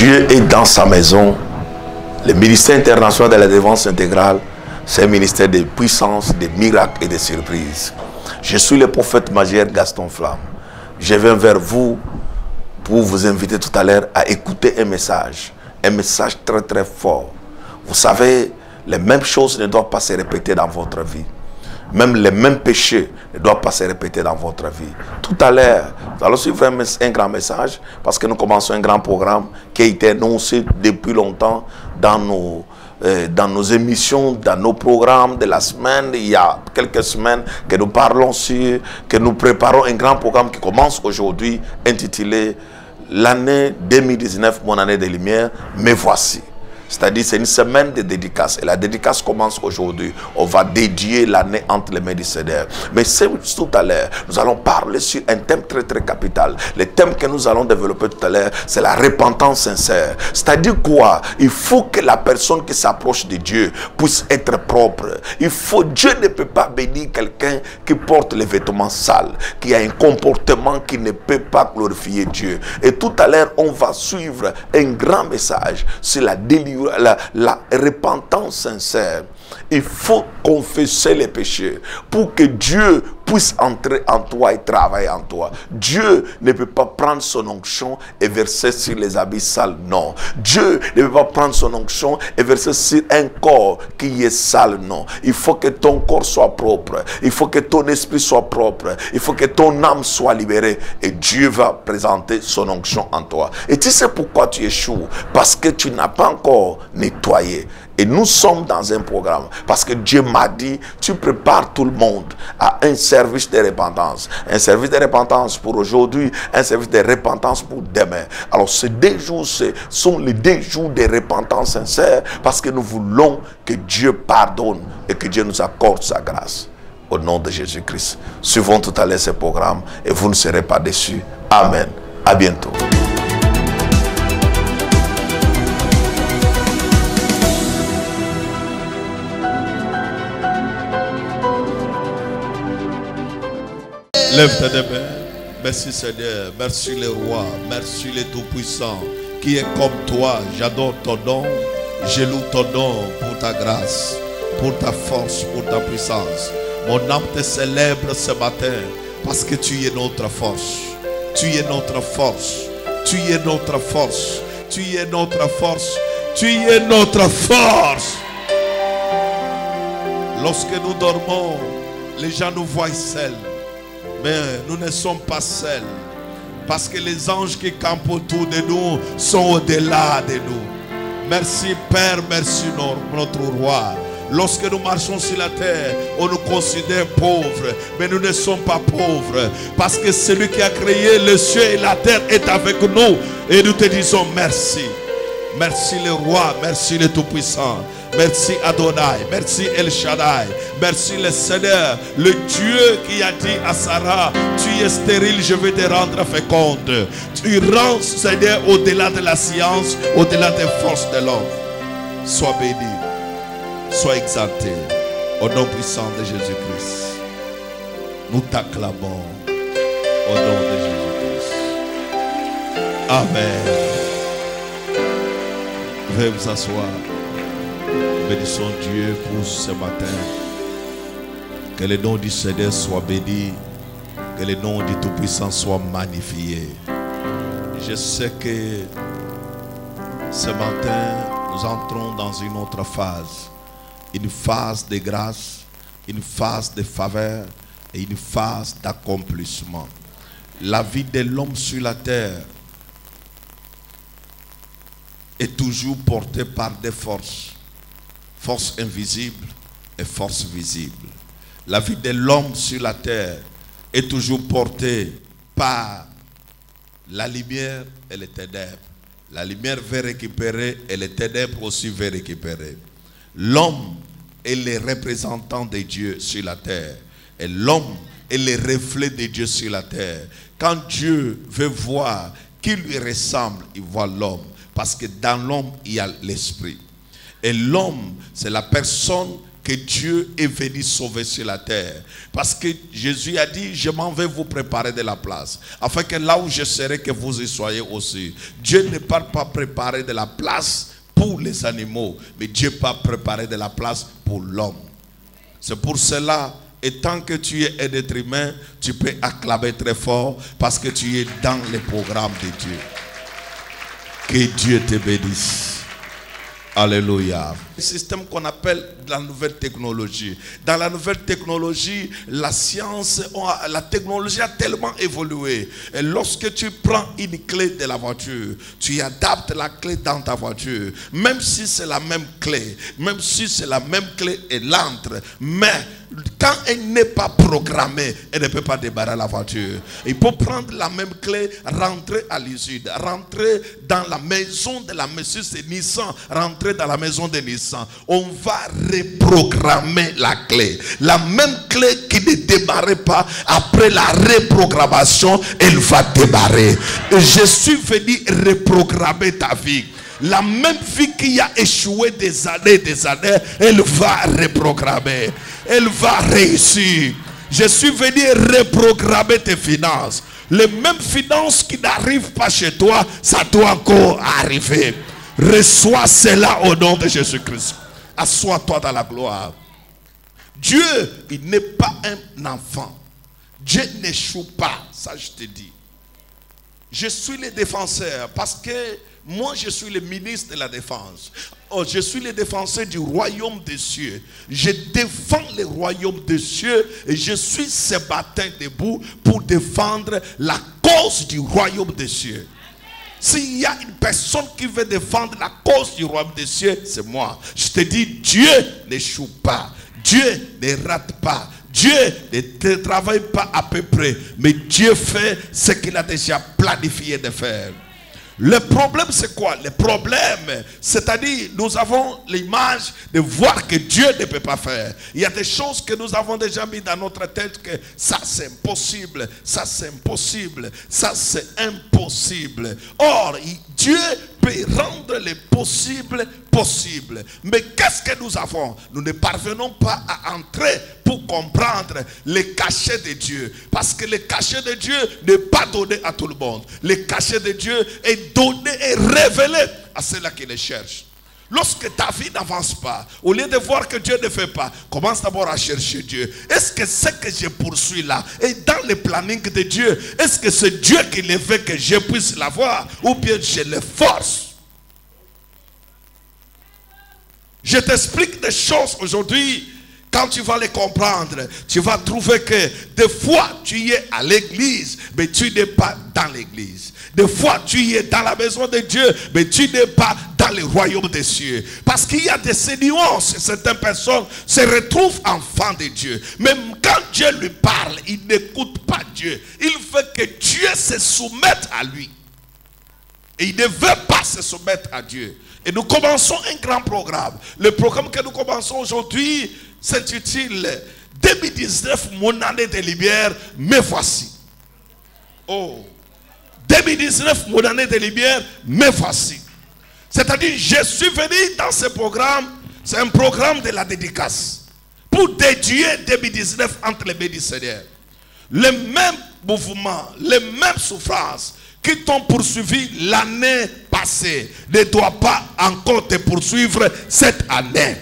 Dieu est dans sa maison. Le ministère international de la défense intégrale, c'est un ministère de puissance, de miracles et de surprises. Je suis le prophète Magier Gaston Flamme. Je viens vers vous pour vous inviter tout à l'heure à écouter un message très très fort. Vous savez, les mêmes choses ne doivent pas se répéter dans votre vie. Même les mêmes péchés ne doivent pas se répéter dans votre vie. Tout à l'heure, nous allons suivre un grand message parce que nous commençons un grand programme qui a été annoncé depuis longtemps dans nos émissions, dans nos programmes de la semaine. Il y a quelques semaines que nous parlons que nous préparons un grand programme qui commence aujourd'hui, intitulé l'année 2019, mon année de lumière, me voici. C'est-à-dire, c'est une semaine de dédicace. Et la dédicace commence aujourd'hui. On va dédier l'année entre les mains du Seigneur. Mais c'est tout à l'heure, nous allons parler sur un thème très très capital. Le thème que nous allons développer tout à l'heure, c'est la repentance sincère. C'est-à-dire quoi? Il faut que la personne qui s'approche de Dieu puisse être propre. Dieu ne peut pas bénir quelqu'un qui porte les vêtements sales, qui a un comportement qui ne peut pas glorifier Dieu. Et tout à l'heure, on va suivre un grand message sur la délivrance. La repentance sincère. Il faut confesser les péchés pour que Dieu puisse entrer en toi et travailler en toi. Dieu ne peut pas prendre son onction et verser sur les habits sales. Non. Dieu ne peut pas prendre son onction et verser sur un corps qui est sale. Non. Il faut que ton corps soit propre. Il faut que ton esprit soit propre. Il faut que ton âme soit libérée. Et Dieu va présenter son onction en toi. Et tu sais pourquoi tu échoues? Parce que tu n'as pas encore nettoyé. Et nous sommes dans un programme. Parce que Dieu m'a dit, tu prépares tout le monde à un service de repentance. Un service de repentance pour aujourd'hui, un service de repentance pour demain. Alors ces 2 jours, ce sont les 2 jours de repentance sincère. Parce que nous voulons que Dieu pardonne et que Dieu nous accorde sa grâce. Au nom de Jésus-Christ. Suivons tout à l'heure ce programme et vous ne serez pas déçus. Amen. À bientôt. Lève tes deux mains. Merci Seigneur, merci le roi, merci le Tout-Puissant qui est comme toi. J'adore ton nom, je loue ton nom pour ta grâce, pour ta force, pour ta puissance. Mon âme te célèbre ce matin parce que tu es notre force. Tu es notre force. Tu es notre force. Tu es notre force. Tu es notre force. Lorsque nous dormons, les gens nous voient seuls. Mais nous ne sommes pas seuls. Parce que les anges qui campent autour de nous sont au-delà de nous. Merci Père, merci notre roi. Lorsque nous marchons sur la terre, on nous considère pauvres. Mais nous ne sommes pas pauvres. Parce que celui qui a créé le ciel et la terre est avec nous. Et nous te disons merci. Merci le roi, merci le Tout-Puissant. Merci Adonai, merci El Shaddai, merci le Seigneur, le Dieu qui a dit à Sarah, tu es stérile, je vais te rendre féconde. Tu rends, Seigneur, au-delà de la science, au-delà des forces de l'homme. Sois béni, sois exalté, au nom puissant de Jésus-Christ. Nous t'acclamons, au nom de Jésus-Christ. Amen. Veuillez vous asseoir. Bénissons Dieu pour ce matin. Que le nom du Seigneur soit béni. Que le nom du Tout-Puissant soit magnifié. Je sais que ce matin, nous entrons dans une autre phase. Une phase de grâce, une phase de faveur et une phase d'accomplissement. La vie de l'homme sur la terre est toujours portée par des forces. Force invisible et force visible. La vie de l'homme sur la terre est toujours portée par la lumière et les ténèbres. La lumière veut récupérer et les ténèbres aussi veulent récupérer. L'homme est le représentant de Dieu sur la terre. Et l'homme est le reflet de Dieu sur la terre. Quand Dieu veut voir qui lui ressemble, il voit l'homme. Parce que dans l'homme, il y a l'esprit. Et l'homme, c'est la personne que Dieu est venu sauver sur la terre. Parce que Jésus a dit, je m'en vais vous préparer de la place, afin que là où je serai, que vous y soyez aussi. Dieu ne part pas préparer de la place pour les animaux, mais Dieu part préparer de la place pour l'homme. C'est pour cela, et tant que tu es un être humain, tu peux acclamer très fort, parce que tu es dans le programme de Dieu. Que Dieu te bénisse. Alléluia. Le système qu'on appelle la nouvelle technologie. Dans la nouvelle technologie, la science, la technologie a tellement évolué. Et lorsque tu prends une clé de la voiture, tu adaptes la clé dans ta voiture. Même si c'est la même clé, même si c'est la même clé, elle entre. Mais quand elle n'est pas programmée, elle ne peut pas débarrasser la voiture. Il faut prendre la même clé, rentrer à l'usine, rentrer dans la maison de la maison, c'est Nissan, rentrer dans la maison de Nissan. On va reprogrammer la clé. La même clé qui ne démarrait pas, après la reprogrammation, elle va démarrer. Et je suis venu reprogrammer ta vie. La même vie qui a échoué des années, elle va reprogrammer. Elle va réussir. Je suis venu reprogrammer tes finances. Les mêmes finances qui n'arrivent pas chez toi, ça doit encore arriver. Reçois cela au nom de Jésus-Christ. Assois-toi dans la gloire. Dieu, il n'est pas un enfant. Dieu n'échoue pas. Ça, je te dis. Je suis le défenseur parce que moi, je suis le ministre de la défense. Oh, je suis le défenseur du royaume des cieux. Je défends le royaume des cieux et je suis ce matin debout pour défendre la cause du royaume des cieux. S'il y a une personne qui veut défendre la cause du royaume des cieux, c'est moi. Je te dis, Dieu n'échoue pas. Dieu ne rate pas. Dieu ne travaille pas à peu près. Mais Dieu fait ce qu'il a déjà planifié de faire. Le problème, c'est quoi? Le problème, c'est-à-dire, nous avons l'image de voir que Dieu ne peut pas faire. Il y a des choses que nous avons déjà mis dans notre tête que ça c'est impossible, ça c'est impossible, ça c'est impossible. Or, Dieu peut rendre le possible possible. Mais qu'est-ce que nous avons? Nous ne parvenons pas à entrer pour comprendre les cachets de Dieu. Parce que le cachet de Dieu n'est pas donné à tout le monde. Le cachet de Dieu est donné et révélé à ceux-là qui le cherchent. Lorsque ta vie n'avance pas, au lieu de voir que Dieu ne fait pas, commence d'abord à chercher Dieu. Est-ce que ce que je poursuis là est dans le planning de Dieu? Est-ce que c'est Dieu qui le fait que je puisse l'avoir? Ou bien je le force? Je t'explique des choses aujourd'hui. Quand tu vas les comprendre, tu vas trouver que des fois tu es à l'église, mais tu n'es pas dans l'église. Des fois tu es dans la maison de Dieu, mais tu n'es pas dans le royaume des cieux. Parce qu'il y a des nuances. Certaines personnes se retrouvent enfants de Dieu. Même quand Dieu lui parle, il n'écoute pas Dieu. Il veut que Dieu se soumette à lui. Et il ne veut pas se soumettre à Dieu. Et nous commençons un grand programme. Le programme que nous commençons aujourd'hui s'intitule 2019, mon année de lumière, me voici. Oh, 2019, mon année de lumière, me voici. C'est-à-dire, je suis venu dans ce programme, c'est un programme de la dédicace, pour dédier 2019 entre les mains du Seigneur. Les mêmes mouvements, les mêmes souffrances qui t'ont poursuivi l'année passée ne doivent pas encore te poursuivre cette année.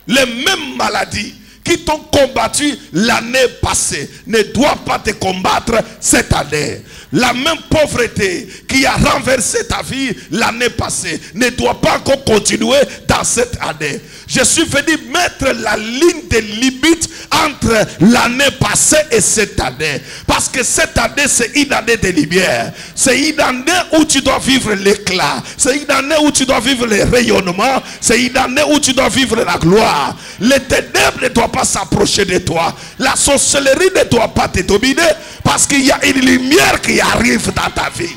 Les mêmes maladies qui t'ont combattu l'année passée ne doivent pas te combattre cette année. La même pauvreté qui a renversé ta vie l'année passée ne doit pas encore continuer dans cette année. Je suis venu mettre la ligne de limite entre l'année passée et cette année. Parce que cette année, c'est une année de lumière. C'est une année où tu dois vivre l'éclat. C'est une année où tu dois vivre le rayonnement. C'est une année où tu dois vivre la gloire. Les ténèbres ne doivent pas s'approcher de toi. La sorcellerie ne doit pas te dominer. Parce qu'il y a une lumière qui arrive dans ta vie.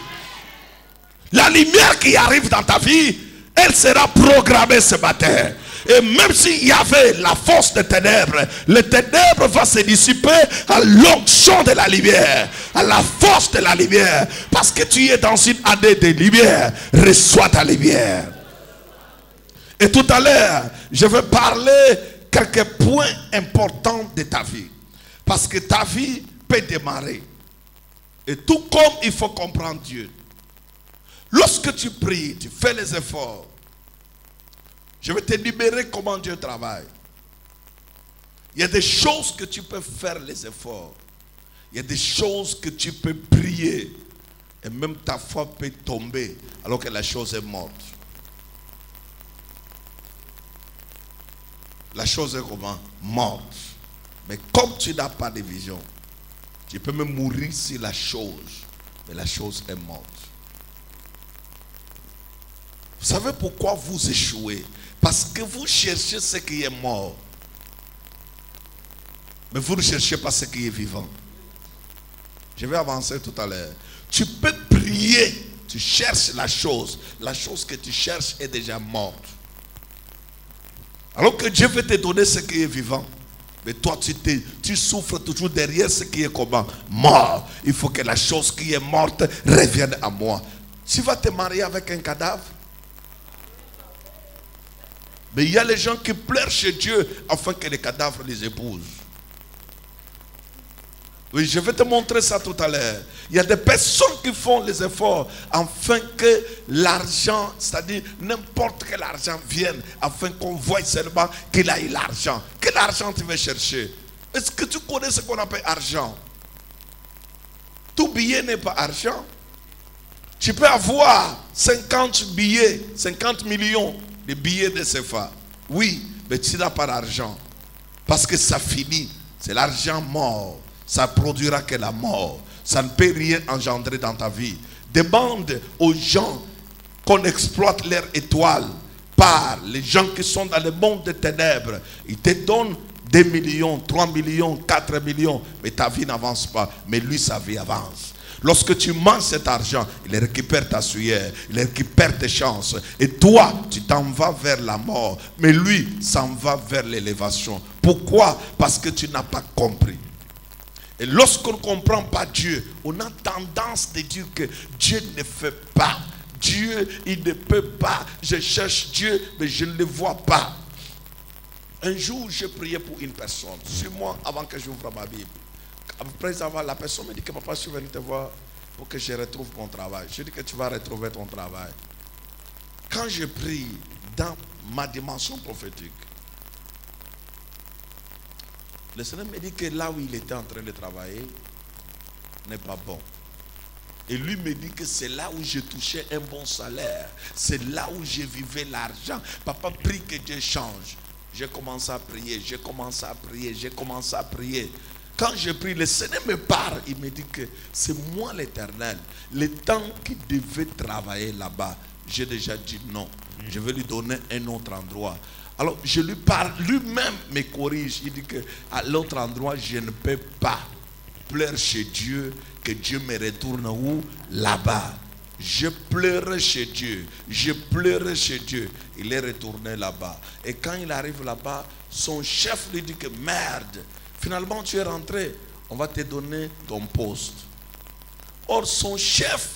La lumière qui arrive dans ta vie, elle sera programmée ce matin. Et même s'il y avait la force des ténèbres, les ténèbres vont se dissiper à l'onction de la lumière, à la force de la lumière. Parce que tu es dans une année de lumière, reçois ta lumière. Et tout à l'heure, je vais parler quelques points importants de ta vie. Parce que ta vie peut démarrer. Et tout comme il faut comprendre Dieu. Lorsque tu pries, tu fais les efforts. Je vais te libérer comment Dieu travaille. Il y a des choses que tu peux faire les efforts. Il y a des choses que tu peux prier. Et même ta foi peut tomber alors que la chose est morte. La chose est comment? Morte. Mais comme tu n'as pas de vision, tu peux même mourir sur la chose. Mais la chose est morte. Vous savez pourquoi vous échouez? Parce que vous cherchez ce qui est mort. Mais vous ne cherchez pas ce qui est vivant. Je vais avancer tout à l'heure. Tu peux prier. Tu cherches la chose. La chose que tu cherches est déjà morte. Alors que Dieu veut te donner ce qui est vivant. Mais toi, tu souffres toujours derrière ce qui est comment? Mort. Il faut que la chose qui est morte revienne à moi. Tu vas te marier avec un cadavre? Mais il y a les gens qui pleurent chez Dieu afin que les cadavres les épousent. Oui, je vais te montrer ça tout à l'heure. Il y a des personnes qui font les efforts afin que l'argent, c'est-à-dire n'importe quel argent vienne, afin qu'on voie seulement qu'il a eu l'argent. Quel argent tu veux chercher? Est-ce que tu connais ce qu'on appelle argent? Tout billet n'est pas argent. Tu peux avoir 50 billets, 50 millions de billets de CFA. Oui, mais tu n'as pas d'argent. Parce que ça finit. C'est l'argent mort. Ça produira que la mort. Ça ne peut rien engendrer dans ta vie. Demande aux gens qu'on exploite leur étoile par les gens qui sont dans le monde des ténèbres. Ils te donnent 2 millions, 3 millions, 4 millions. Mais ta vie n'avance pas. Mais lui, sa vie avance. Lorsque tu manges cet argent, il récupère ta sueur, il récupère tes chances. Et toi, tu t'en vas vers la mort. Mais lui s'en va vers l'élévation. Pourquoi? Parce que tu n'as pas compris. Et lorsqu'on ne comprend pas Dieu, on a tendance de dire que Dieu ne fait pas. Dieu, il ne peut pas. Je cherche Dieu, mais je ne le vois pas. Un jour, j'ai prié pour une personne. Sur moi, avant que j'ouvre ma Bible. Après avoir, la personne me dit que papa, je suis venu te voir pour que je retrouve mon travail. Je dis que tu vas retrouver ton travail. Quand je prie dans ma dimension prophétique, le Seigneur me dit que là où il était en train de travailler n'est pas bon. Et lui me dit que c'est là où je touchais un bon salaire. C'est là où je vivais l'argent. Papa, prie que Dieu change. J'ai commencé à prier, j'ai commencé à prier, j'ai commencé à prier. Quand je prie, le Seigneur me parle. Il me dit que c'est moi l'Éternel. Le temps qu'il devait travailler là-bas, j'ai déjà dit non. Je vais lui donner un autre endroit. Alors je lui parle, lui-même me corrige. Il dit que à l'autre endroit, je ne peux pas. Pleure chez Dieu, que Dieu me retourne où? Là-bas. Je pleurais chez Dieu. Je pleurais chez Dieu. Il est retourné là-bas. Et quand il arrive là-bas, son chef lui dit que merde, finalement tu es rentré. On va te donner ton poste. Or son chef,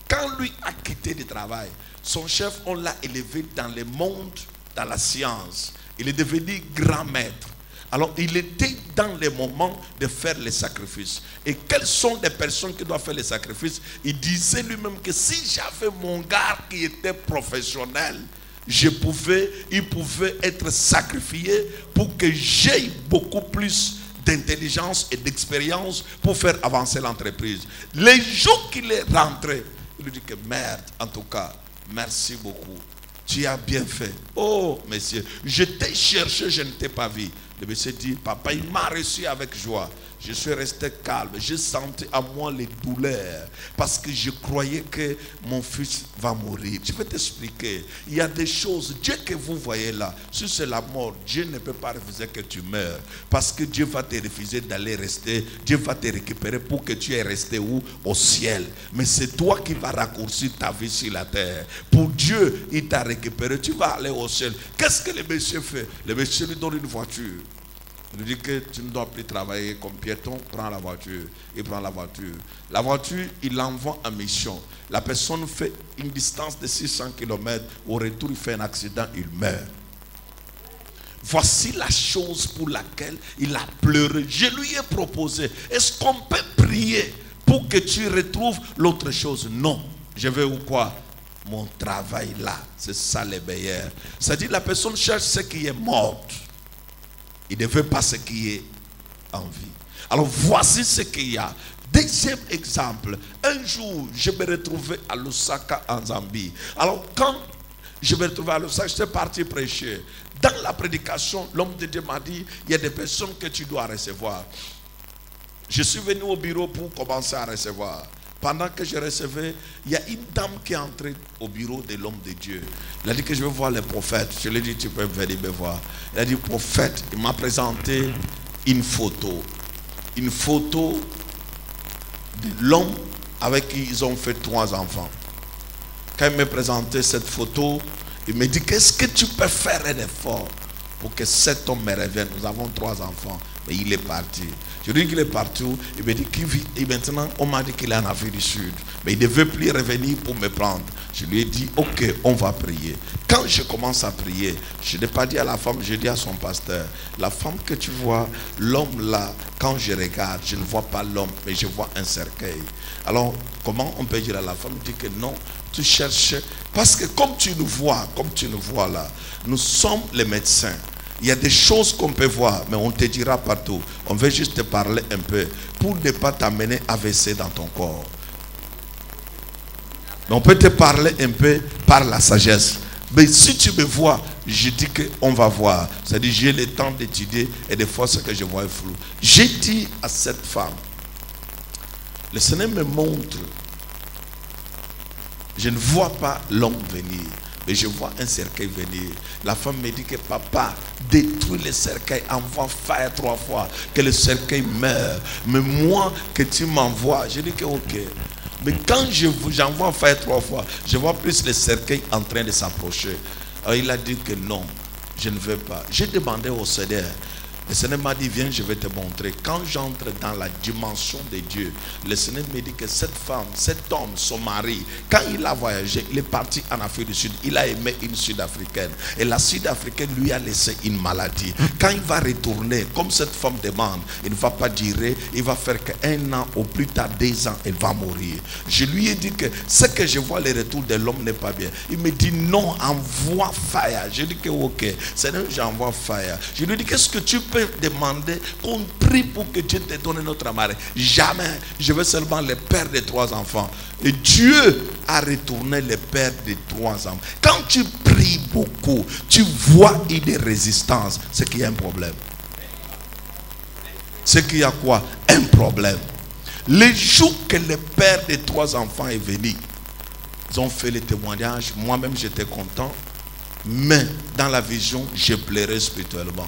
quand lui a quitté le travail, son chef, on l'a élevé dans le monde, dans la science. Il est devenu grand maître. Alors il était dans les moments de faire les sacrifices. Et quelles sont les personnes qui doivent faire les sacrifices? Il disait lui-même que si j'avais mon gars qui était professionnel, il pouvait être sacrifié pour que j'aie beaucoup plus d'intelligence et d'expérience pour faire avancer l'entreprise. Les jours qu'il est rentré, il lui dit que merde, en tout cas, merci beaucoup. Tu as bien fait. Oh, monsieur, je t'ai cherché, je ne t'ai pas vu. Le monsieur dit, papa, il m'a reçu avec joie. Je suis resté calme. J'ai senti à moi les douleurs. Parce que je croyais que mon fils va mourir. Je vais t'expliquer. Il y a des choses, Dieu que vous voyez là, si c'est la mort, Dieu ne peut pas refuser que tu meurs. Parce que Dieu va te refuser d'aller rester. Dieu va te récupérer pour que tu aies resté où? Au ciel. Mais c'est toi qui vas raccourcir ta vie sur la terre. Pour Dieu, il t'a récupéré. Tu vas aller au ciel. Qu'est-ce que le monsieur fait? Le monsieur lui donne une voiture. Il dit que tu ne dois plus travailler comme piéton, prends la voiture. Il prend la voiture. La voiture, il l'envoie en mission. La personne fait une distance de 600 km. Au retour, il fait un accident, il meurt. voici la chose pour laquelle il a pleuré. Je lui ai proposé, est-ce qu'on peut prier pour que tu retrouves l'autre chose? Non. Je veux ou quoi? Mon travail là. C'est ça le meilleur. C'est-à-dire la personne cherche ce qui est mort. Il ne veut pas ce qui est en vie. Alors voici ce qu'il y a. Deuxième exemple. Un jour, je me retrouvais à Lusaka en Zambie. Alors quand je me retrouvais à Lusaka, j'étais parti prêcher. Dans la prédication, l'homme de Dieu m'a dit, il y a des personnes que tu dois recevoir. Je suis venu au bureau pour commencer à recevoir. Pendant que je recevais, il y a une dame qui est entrée au bureau de l'homme de Dieu. Elle a dit que je veux voir le prophète. Je lui ai dit, tu peux venir me voir. Elle a dit, prophète, il m'a présenté une photo. Une photo de l'homme avec qui ils ont fait 3 enfants. Quand il m'a présenté cette photo, il me dit, qu'est-ce que tu peux faire un effort pour que cet homme me revienne? Nous avons 3 enfants, mais il est parti. Je lui dis qu'il est partout. Il me dit qu'il vit. Et maintenant, on m'a dit qu'il est en Afrique du Sud. Mais il ne veut plus revenir pour me prendre. Je lui ai dit, ok, on va prier. Quand je commence à prier, je n'ai pas dit à la femme, je dis à son pasteur, la femme que tu vois, l'homme là, quand je regarde, je ne vois pas l'homme, mais je vois un cercueil. Alors, comment on peut dire à la femme? Il dit que non, tu cherches. Parce que comme tu nous vois là, nous sommes les médecins. Il y a des choses qu'on peut voir, mais on te dira partout. On veut juste te parler un peu pour ne pas t'amener AVC dans ton corps. Mais on peut te parler un peu par la sagesse. Mais si tu me vois, je dis qu'on va voir. C'est-à-dire j'ai le temps d'étudier et des fois ce que je vois est flou. J'ai dit à cette femme, le Seigneur me montre, je ne vois pas l'homme venir. Mais je vois un cercueil venir. La femme me dit que papa détruit le cercueil, envoie fire 3 fois, que le cercueil meure. Mais moi, que tu m'envoies, je dis que ok. Mais quand j'envoie fire 3 fois, je vois plus le cercueil en train de s'approcher. Alors il a dit que non, je ne veux pas. J'ai demandé au Seigneur. Le Seigneur m'a dit, viens, je vais te montrer. Quand j'entre dans la dimension de Dieu, le Seigneur me dit que cette femme, cet homme, son mari, quand il a voyagé, il est parti en Afrique du Sud. Il a aimé une Sud-Africaine. Et la Sud-Africaine lui a laissé une maladie. Quand il va retourner, comme cette femme demande, il ne va pas durer, il va faire qu'1 an, au plus tard 2 ans, elle va mourir. Je lui ai dit que ce que je vois, le retour de l'homme n'est pas bien. Il me dit, non, envoie fire. Je dis que ok, Seigneur, j'envoie fire. Je lui ai dit, qu'est-ce que tu peux demander qu'on prie pour que Dieu te donne notre mari? Jamais. Je veux seulement le père de 3 enfants. Et Dieu a retourné le père de 3 enfants. Quand tu pries beaucoup, tu vois une résistance. C'est qu'il y a un problème. C'est qu'il y a quoi? Un problème. Le jour que le père de 3 enfants est venu, ils ont fait le témoignage. Moi-même, j'étais content. Mais dans la vision, je pleurais spirituellement.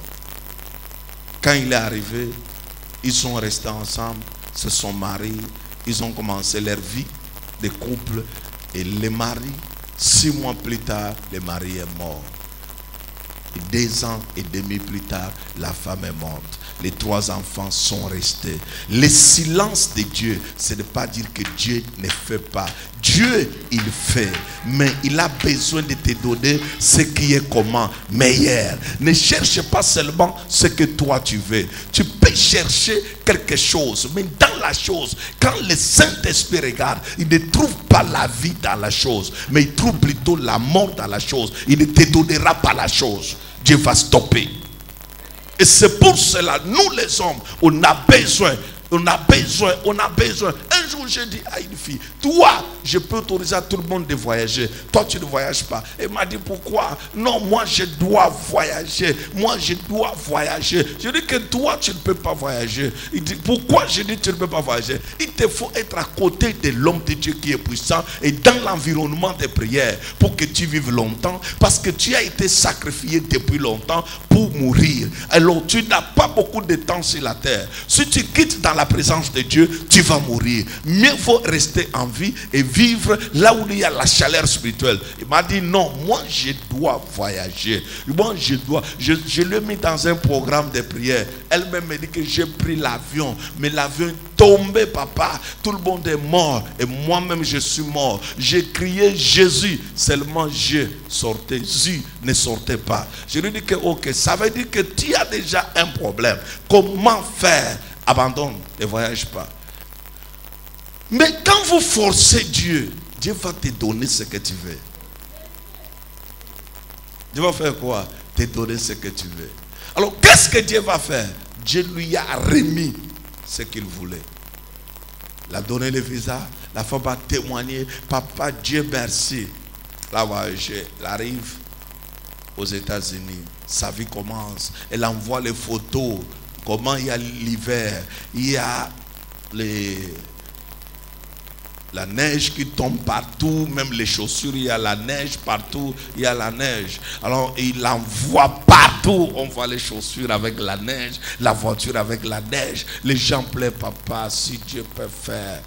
Quand il est arrivé, ils sont restés ensemble, se sont mariés, ils ont commencé leur vie de couple. Et le mari, 6 mois plus tard, le mari est mort. Et 2 ans et demi plus tard, la femme est morte. Les 3 enfants sont restés. Le silence de Dieu, ce n'est pas dire que Dieu ne fait pas. Dieu, il fait. Mais il a besoin de te donner ce qui est comment? Meilleur. Ne cherche pas seulement ce que toi tu veux. Tu peux chercher quelque chose. Mais dans la chose, quand le Saint-Esprit regarde, il ne trouve pas la vie dans la chose. Mais il trouve plutôt la mort dans la chose. Il ne te donnera pas la chose. Dieu va stopper. Et c'est pour cela, nous les hommes, on a besoin. Un jour, j'ai dit à une fille, toi, je peux autoriser à tout le monde de voyager. Toi, tu ne voyages pas. Elle m'a dit, pourquoi? Non, moi, je dois voyager. Je dis que toi, tu ne peux pas voyager. Il dit, pourquoi? Je dis, tu ne peux pas voyager. Il te faut être à côté de l'homme de Dieu qui est puissant et dans l'environnement des prières pour que tu vives longtemps, parce que tu as été sacrifié depuis longtemps pour mourir. Alors, tu n'as pas beaucoup de temps sur la terre. Si tu quittes dans la la présence de Dieu, tu vas mourir. Mieux vaut rester en vie et vivre là où il y a la chaleur spirituelle. Il m'a dit non, moi je dois voyager. Moi je l'ai mis dans un programme de prière. Elle-même me dit que j'ai pris l'avion, mais l'avion est tombé, papa. Tout le monde est mort et moi-même je suis mort. J'ai crié Jésus, seulement je sortais. Jésus ne sortait pas. Je lui dis que ok, ça veut dire que tu as déjà un problème. Comment faire? Abandonne, ne voyage pas. Mais quand vous forcez Dieu, Dieu va te donner ce que tu veux. Dieu va faire quoi? Te donner ce que tu veux. Alors qu'est-ce que Dieu va faire? Dieu lui a remis ce qu'il voulait. Il a donné le visa. La femme va témoigner. Papa, Dieu merci. Là, elle arrive aux États-Unis. Sa vie commence. Elle envoie les photos. Comment il y a l'hiver. Il y a la neige qui tombe partout. Même les chaussures, il y a la neige partout. Il y a la neige. Alors, il envoie partout. On voit les chaussures avec la neige. La voiture avec la neige. Les gens pleurent, papa, si Dieu peut faire.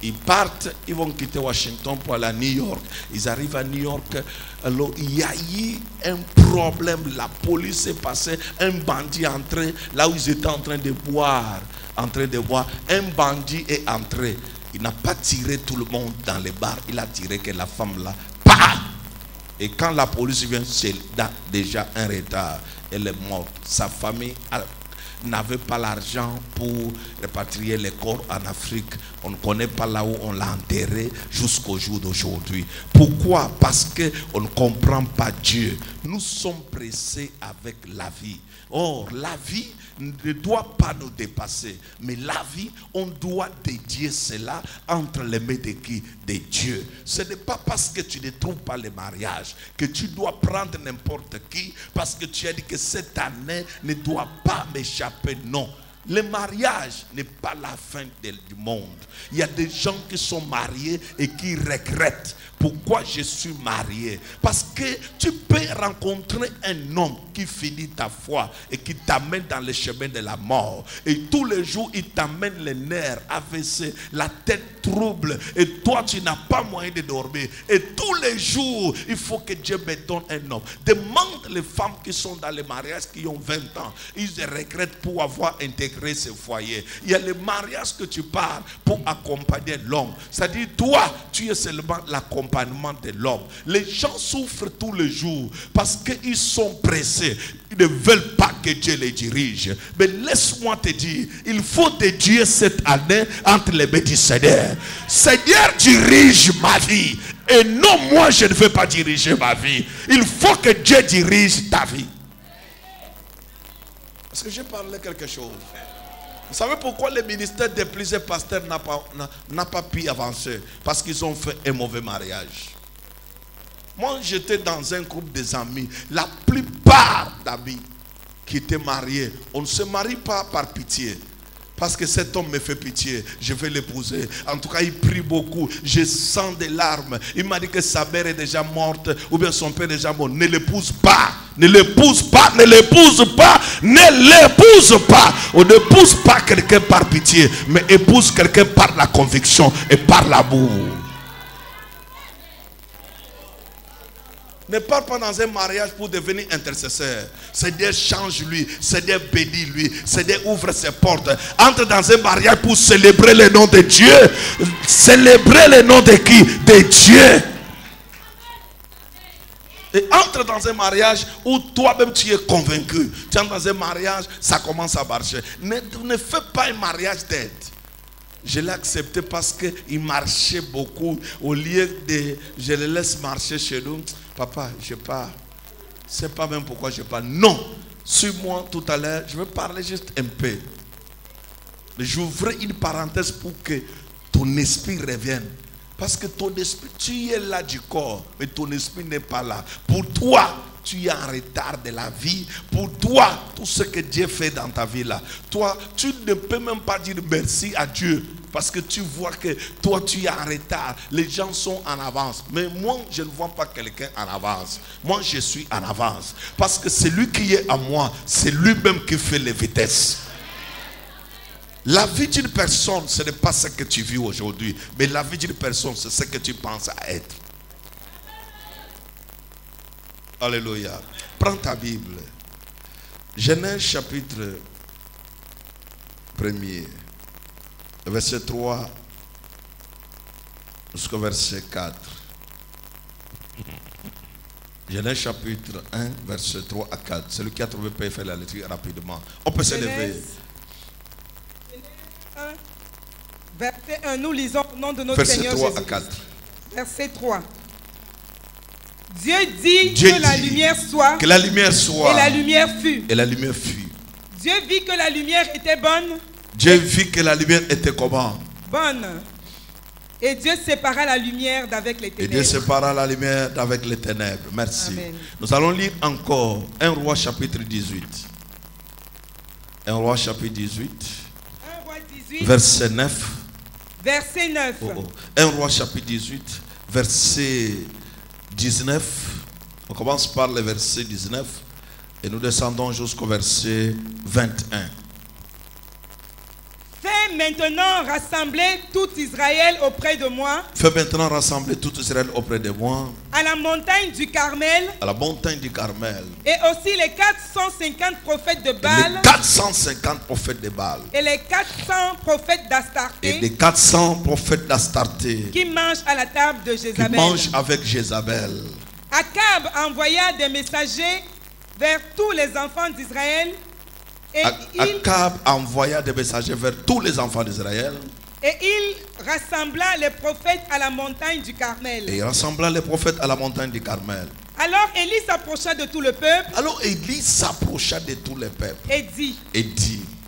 Ils partent, ils vont quitter Washington pour aller à New York. Ils arrivent à New York. Alors, il y a eu un problème. La police est passée. Un bandit est entré là où ils étaient en train de boire. Un bandit est entré. Il n'a pas tiré tout le monde dans les bars. Il a tiré que la femme là. Bam! Et quand la police vient, c'est déjà un retard. Elle est morte. Sa famille n'avait pas l'argent pour répatrier les corps en Afrique. On ne connaît pas là où on l'a enterré jusqu'au jour d'aujourd'hui. Pourquoi? Parce qu'on ne comprend pas Dieu. Nous sommes pressés avec la vie. Or, la vie ne doit pas nous dépasser. Mais la vie, on doit dédier cela entre les mains de qui? De Dieu. Ce n'est pas parce que tu ne trouves pas le mariage que tu dois prendre n'importe qui, parce que tu as dit que cette année ne doit pas m'échapper. Non. Le mariage n'est pas la fin du monde. Il y a des gens qui sont mariés et qui regrettent. Pourquoi je suis marié? Parce que tu peux rencontrer un homme qui finit ta foi et qui t'amène dans le chemin de la mort. Et tous les jours, il t'amène les nerfs, AVC, la tête trouble. Et toi, tu n'as pas moyen de dormir. Et tous les jours, il faut que Dieu me donne un homme. Demande les femmes qui sont dans les mariages qui ont 20 ans. Ils regrettent pour avoir intégré ce foyer. Il y a le mariage que tu pars pour accompagner l'homme. C'est-à-dire, toi, tu es seulement l'accompagnement de l'homme. Les gens souffrent tous les jours parce qu'ils sont pressés. Ils ne veulent pas que Dieu les dirige. Mais laisse-moi te dire, il faut dédier cette année entre les mains du Seigneur. Seigneur, dirige ma vie. Et non, moi, je ne veux pas diriger ma vie. Il faut que Dieu dirige ta vie. Est-ce que j'ai parlé quelque chose? Vous savez pourquoi le ministère de plusieurs pasteurs n'a pas pu avancer? Parce qu'ils ont fait un mauvais mariage. Moi, j'étais dans un groupe des amis. La plupart d'amis qui étaient mariés, on ne se marie pas par pitié. Parce que cet homme me fait pitié, je vais l'épouser. En tout cas, il prie beaucoup. Je sens des larmes. Il m'a dit que sa mère est déjà morte, ou bien son père est déjà mort. Ne l'épouse pas. Ne l'épouse pas. Ne l'épouse pas. Ne l'épouse pas. On n'épouse pas quelqu'un par pitié, mais épouse quelqu'un par la conviction et par l'amour. Ne pars pas dans un mariage pour devenir intercesseur. Seigneur, change-lui. Seigneur, bénis-lui. Seigneur, ouvre ses portes. Entre dans un mariage pour célébrer le nom de Dieu. Célébrer le nom de qui? De Dieu. Et entre dans un mariage où toi-même tu es convaincu. Tu entres dans un mariage, ça commence à marcher. Ne fais pas un mariage d'aide. Je l'ai accepté parce qu'il marchait beaucoup. Au lieu de je le laisse marcher chez nous. Papa, je pars. Je ne sais pas même pourquoi je pars. Non. Suis-moi tout à l'heure. Je vais parler juste un peu. Mais j'ouvre une parenthèse pour que ton esprit revienne. Parce que ton esprit, tu es là du corps. Mais ton esprit n'est pas là. Pour toi, tu es en retard de la vie. Pour toi, tout ce que Dieu fait dans ta vie là. Toi, tu ne peux même pas dire merci à Dieu. Parce que tu vois que toi tu es en retard. Les gens sont en avance. Mais moi je ne vois pas quelqu'un en avance. Moi je suis en avance. Parce que celui qui est à moi, c'est lui-même qui fait les vitesses. La vie d'une personne, ce n'est pas ce que tu vis aujourd'hui, mais la vie d'une personne, c'est ce que tu penses à être. Alléluia. Prends ta Bible. Genèse chapitre 1er, verset 3 jusqu'au verset 4. Genèse chapitre 1, verset 3 à 4. Celui qui a trouvé peut faire la lecture rapidement. On peut se lever. Verset 1, nous lisons au nom de notre Verset Seigneur 3 Jésus. à 4. Verset 3. Dieu dit que la lumière soit. Que la lumière soit. Et la lumière fut. Et la lumière fut. Dieu vit que la lumière était bonne. Dieu vit que la lumière était comment? Bonne. Et Dieu sépara la lumière d'avec les ténèbres. Et Dieu sépara la lumière d'avec les ténèbres. Merci. Amen. Nous allons lire encore 1 Roi chapitre 18. 1 Roi chapitre 18. 1 Roi 18. Verset 9. Verset 9. 1 Roi chapitre 18. Verset 19. On commence par le verset 19. Et nous descendons jusqu'au verset 21. Fais maintenant rassembler tout Israël auprès de moi. Fais maintenant rassembler tout Israël auprès de moi. À la montagne du Carmel. À la montagne du Carmel. Et aussi les 450 prophètes de Baal. Les 450 prophètes de Baal. Et les 400 prophètes d'Astarté. Et les 400 prophètes d'Astarté. Qui mangent à la table de Jézabel. Qui mangent avec Jézabel. Akab envoya des messagers vers tous les enfants d'Israël. Et Akab envoya des messagers vers tous les enfants d'Israël. Et il rassembla les prophètes à la montagne du Carmel. Et il rassembla les prophètes à la montagne du Carmel. Alors Élie s'approcha de tout le peuple. Alors Élie s'approcha de tout le peuple. Et dit.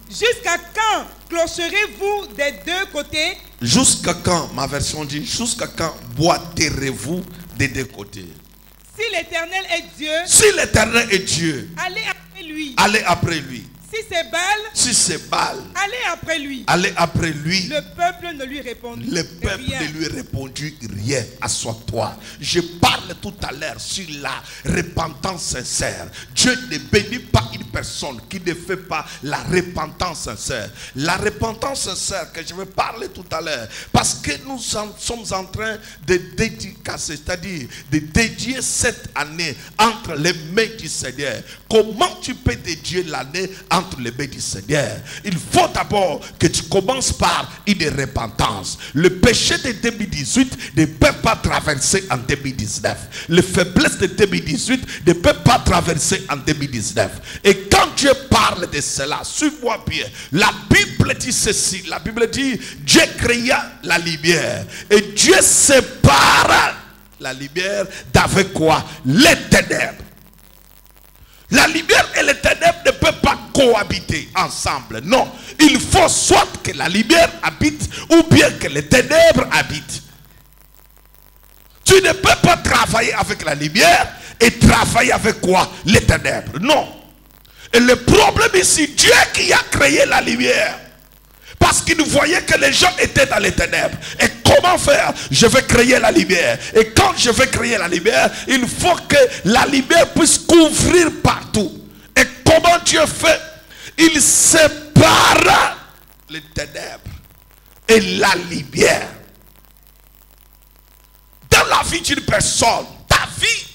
Jusqu'à quand clocherez-vous des deux côtés? Jusqu'à quand, ma version dit, jusqu'à quand boiterez-vous des deux côtés? Si l'Éternel est Dieu. Si l'Éternel est Dieu. Allez après lui. Allez après lui. Si c'est Baal. Si c'est Baal. Allez après lui. Allez après lui. Le peuple ne lui répondit rien. Le peuple ne lui répondit rien. Assois-toi. Je parle tout à l'heure sur la repentance sincère. Dieu ne bénit pas une personne qui ne fait pas la repentance sincère. La repentance sincère que je vais parler tout à l'heure. Parce que nous sommes en train de dédicacer, c'est-à-dire de dédier cette année entre les mains du Seigneur. Comment tu peux dédier l'année entre les mains du Seigneur? Il faut d'abord que tu commences par une repentance. Le péché de 2018 ne peut pas traverser en 2019. Les faiblesses de 2018 ne peuvent pas traverser en 2019. Et quand Dieu parle de cela, suis-moi bien. La Bible dit ceci. La Bible dit, Dieu créa la lumière. Et Dieu sépara la lumière d'avec quoi? Les ténèbres. La lumière et les ténèbres ne peuvent pas cohabiter ensemble. Non, il faut soit que la lumière habite ou bien que les ténèbres habitent. Tu ne peux pas travailler avec la lumière et travailler avec quoi? Les ténèbres. Non. Et le problème ici, Dieu qui a créé la lumière. Parce qu'il voyait que les gens étaient dans les ténèbres. Et comment faire? Je vais créer la lumière. Et quand je vais créer la lumière, il faut que la lumière puisse couvrir partout. Et comment Dieu fait? Il sépare les ténèbres et la lumière. Dans la vie d'une personne, ta vie,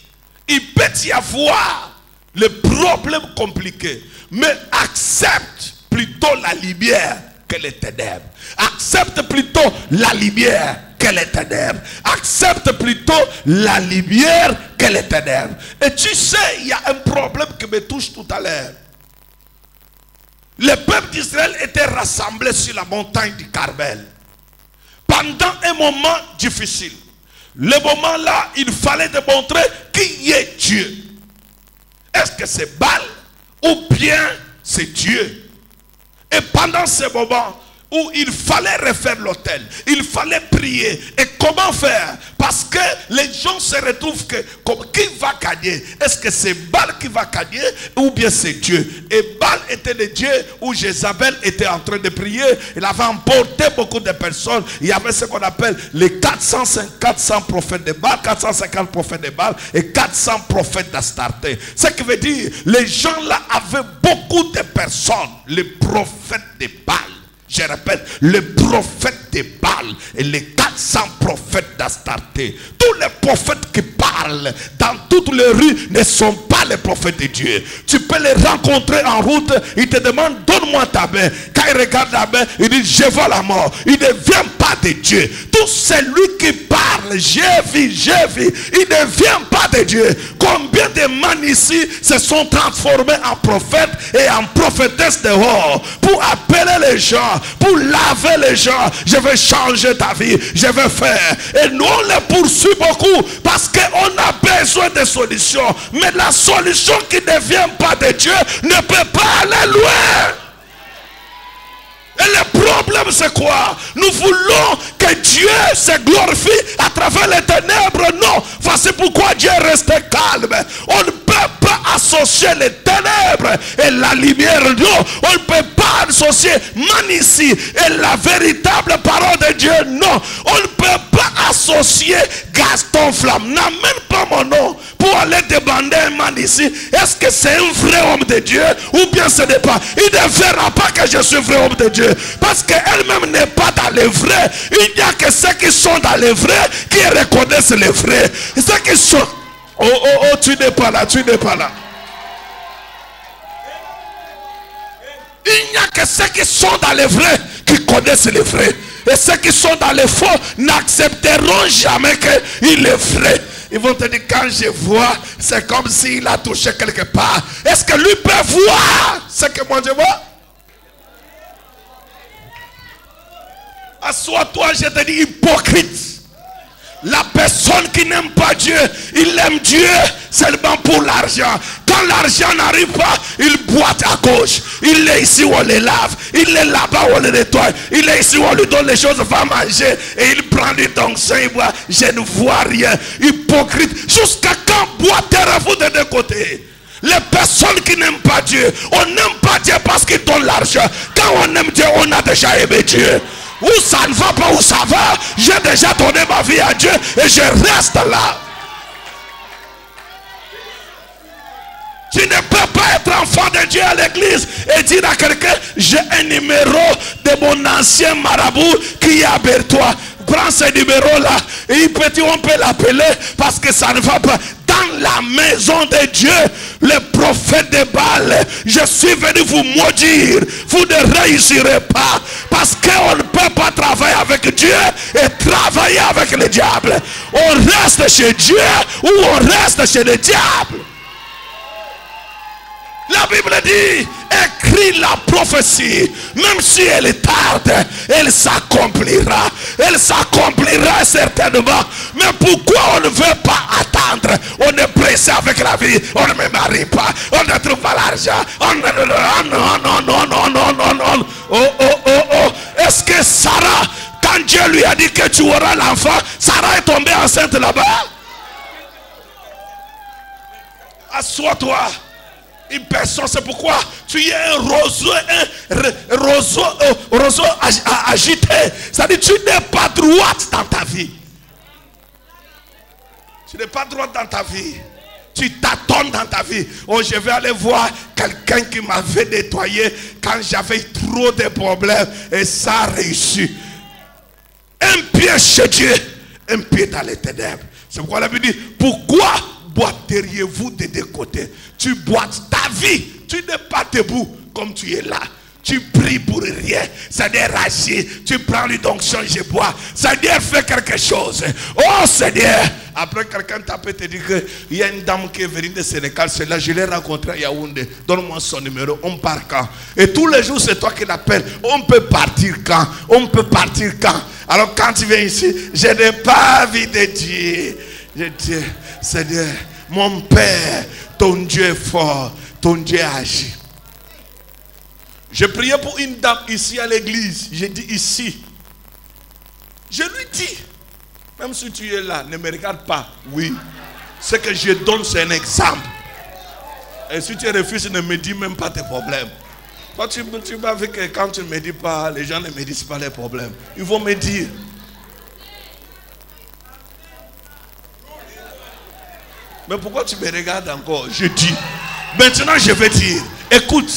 il peut y avoir le problème compliqué. Mais accepte plutôt la lumière que les ténèbres. Accepte plutôt la lumière que les ténèbres. Accepte plutôt la lumière que les ténèbres. Et tu sais, il y a un problème qui me touche tout à l'heure. Le peuple d'Israël était rassemblé sur la montagne du Carmel pendant un moment difficile. Le moment là, il fallait démontrer qui est Dieu. Est-ce que c'est Baal ou bien c'est Dieu? Et pendant ce moment où il fallait refaire l'autel, il fallait prier. Et comment faire? Parce que les gens se retrouvent que qui va gagner? Est-ce que c'est Baal qui va gagner ou bien c'est Dieu? Et Baal était le Dieu où Jézabel était en train de prier. Il avait emporté beaucoup de personnes. Il y avait ce qu'on appelle les 400 prophètes de Baal, 450 prophètes de Baal et 400 prophètes d'Astarté. Ce qui veut dire, les gens là avaient beaucoup de personnes, les prophètes de Baal. Je répète, le prophète de Baal et les 400 prophètes d'Astarté, tous les prophètes qui parlent dans toutes les rues ne sont pas les prophètes de Dieu. Tu peux les rencontrer en route, ils te demandent donne-moi ta main. Quand ils regardent la main, ils disent je veux la mort. Ils ne viennent pas de Dieu. Tout celui qui parle, j'ai vu, il ne vient pas de Dieu. Combien de man ici se sont transformés en prophètes et en prophétesses dehors pour appeler les gens, pour laver les gens. Je vais changer ta vie, je vais faire. Et nous on les poursuit beaucoup parce qu'on a besoin de solutions. Mais la solution qui ne vient pas de Dieu ne peut pas aller loin. Et le problème c'est quoi? Nous voulons que Dieu se glorifie à travers les ténèbres. Non, voici pourquoi Dieu reste calme. On ne peut pas associer les ténèbres et la lumière. Non, on ne peut pas associer Manici et la véritable parole de Dieu. Non, on ne peut pas associer Gaston Flamme. N'amène pas mon nom pour aller demander un man ici. Est-ce que c'est un vrai homme de Dieu ou bien ce n'est pas? Il ne verra pas que je suis vrai homme de Dieu parce qu'elle-même n'est pas dans le vrai. Il n'y a que ceux qui sont dans le vrai qui reconnaissent le vrai. Ceux qui sont... Oh, tu n'es pas là, tu n'es pas là. Il n'y a que ceux qui sont dans le vrai qui connaissent le vrai. Et ceux qui sont dans le faux n'accepteront jamais qu'il est vrai. Ils vont te dire, quand je vois, c'est comme s'il a touché quelque part. Est-ce que lui peut voir ce que moi je vois? Assois-toi, je te dis, hypocrite. La personne qui n'aime pas Dieu, il aime Dieu seulement pour l'argent. Quand l'argent n'arrive pas, il boite à gauche. Il est ici où on les lave. Il est là-bas où on les nettoie. Il est ici où on lui donne les choses, va manger. Et il prend du donction, il boit. Je ne vois rien. Hypocrite. Jusqu'à quand boitez-vous de deux côtés? Les personnes qui n'aiment pas Dieu, on n'aime pas Dieu parce qu'il donne l'argent. Quand on aime Dieu, on a déjà aimé Dieu. Où ça ne va pas, où ça va, j'ai déjà donné ma vie à Dieu et je reste là. Tu ne peux pas être enfant de Dieu à l'église et dire à quelqu'un, j'ai un numéro de mon ancien marabout qui est à Bertois. Prends ce numéro là et petit on peut l'appeler parce que ça ne va pas. Dans la maison de Dieu, le prophète de Baal, je suis venu vous maudire. Vous ne réussirez pas parce qu'on ne peut pas travailler avec Dieu et travailler avec le diable. On reste chez Dieu ou on reste chez le diable. La Bible dit, écris la prophétie, même si elle est tarde, elle s'accomplira. Elle s'accomplira certainement. Mais pourquoi on ne veut pas attendre? On est pressé avec la vie, on ne me marie pas, on ne trouve pas l'argent. Non. Oh. Est-ce que Sarah, quand Dieu lui a dit que tu auras l'enfant, Sarah est tombée enceinte là-bas? Assois-toi. Une personne, c'est pourquoi tu es un roseau agité. C'est-à-dire tu n'es pas droite dans ta vie. Tu n'es pas droite dans ta vie. Tu tâtonnes dans ta vie. Oh, je vais aller voir quelqu'un qui m'avait nettoyé quand j'avais trop de problèmes et ça a réussi. Un pied chez Dieu, un pied dans les ténèbres. C'est pourquoi la Bible dit, pourquoi boiteriez-vous de deux côtés? Tu boites ta vie. Tu n'es pas debout comme tu es là. Tu pries pour rien. C'est-à-dire agir. Tu prends l'onction, je bois. C'est-à-dire fais quelque chose. Oh Seigneur. Après quelqu'un t'appelle te dit qu'il y a une dame qui est venue de Sénégal. C'est là, je l'ai rencontrée à Yaoundé. Donne-moi son numéro. On part quand? Et tous les jours c'est toi qui l'appelles. On peut partir quand? On peut partir quand? Alors quand tu viens ici, je n'ai pas envie de dire. Je dis, Seigneur, mon Père, ton Dieu est fort, ton Dieu agit. Je priais pour une dame ici à l'église. J'ai dit ici. Je lui dis, même si tu es là, ne me regarde pas. Oui, ce que je donne, c'est un exemple. Et si tu refuses, ne me dis même pas tes problèmes. Toi, tu m'as vu que quand tu ne me dis pas, les gens ne me disent pas les problèmes. Ils vont me dire. Mais pourquoi tu me regardes encore? Je dis. Maintenant, je vais dire. Écoute,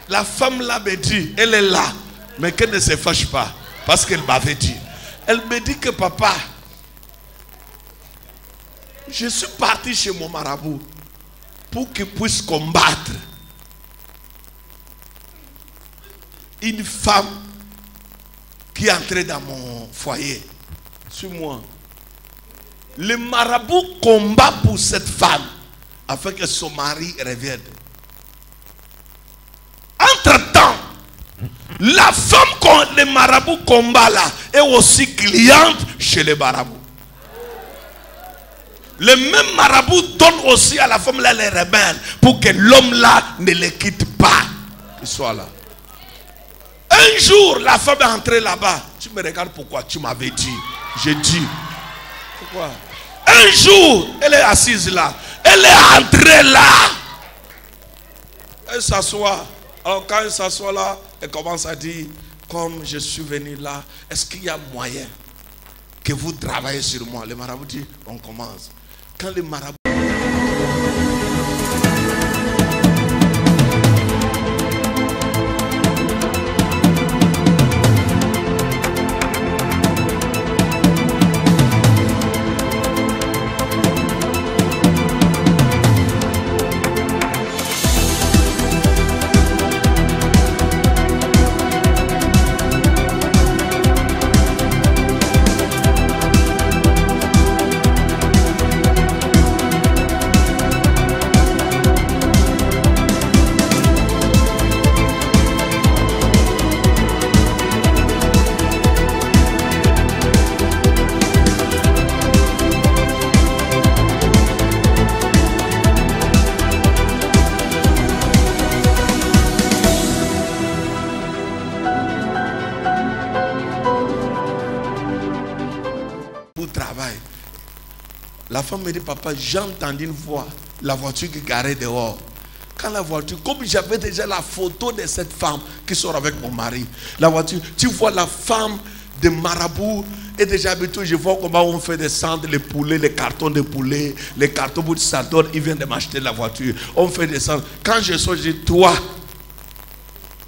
la femme là me dit, elle est là. Mais qu'elle ne se fâche pas. Parce qu'elle m'avait dit. Elle me dit que papa, je suis parti chez mon marabout pour qu'il puisse combattre une femme qui est entrée dans mon foyer. Suis-moi. Le marabout combat pour cette femme afin que son mari revienne. Entre-temps, la femme que le marabout combat là est aussi cliente chez les marabouts. Le même marabout donne aussi à la femme là les rebelles pour que l'homme là ne les quitte pas. Qu'il soit là. Un jour, la femme est entrée là-bas. Tu me regardes pourquoi? Tu m'avais dit. J'ai dit. Pourquoi? Un jour, elle est assise là. Elle est entrée là. Elle s'assoit. Alors quand elle s'assoit là, elle commence à dire, comme je suis venu là, est-ce qu'il y a moyen que vous travaillez sur moi? Le marabout dit, on commence. Quand le marabout... La femme me dit, papa, j'ai entendu une voix, la voiture qui garait dehors. Quand la voiture, comme j'avais déjà la photo de cette femme qui sort avec mon mari, la voiture, tu vois la femme de marabout est déjà habituée, je vois comment on fait descendre les poulets, les cartons de poulet, les cartons pour ça donne, il vient de m'acheter la voiture. On fait descendre. Quand je sors, je dis, toi,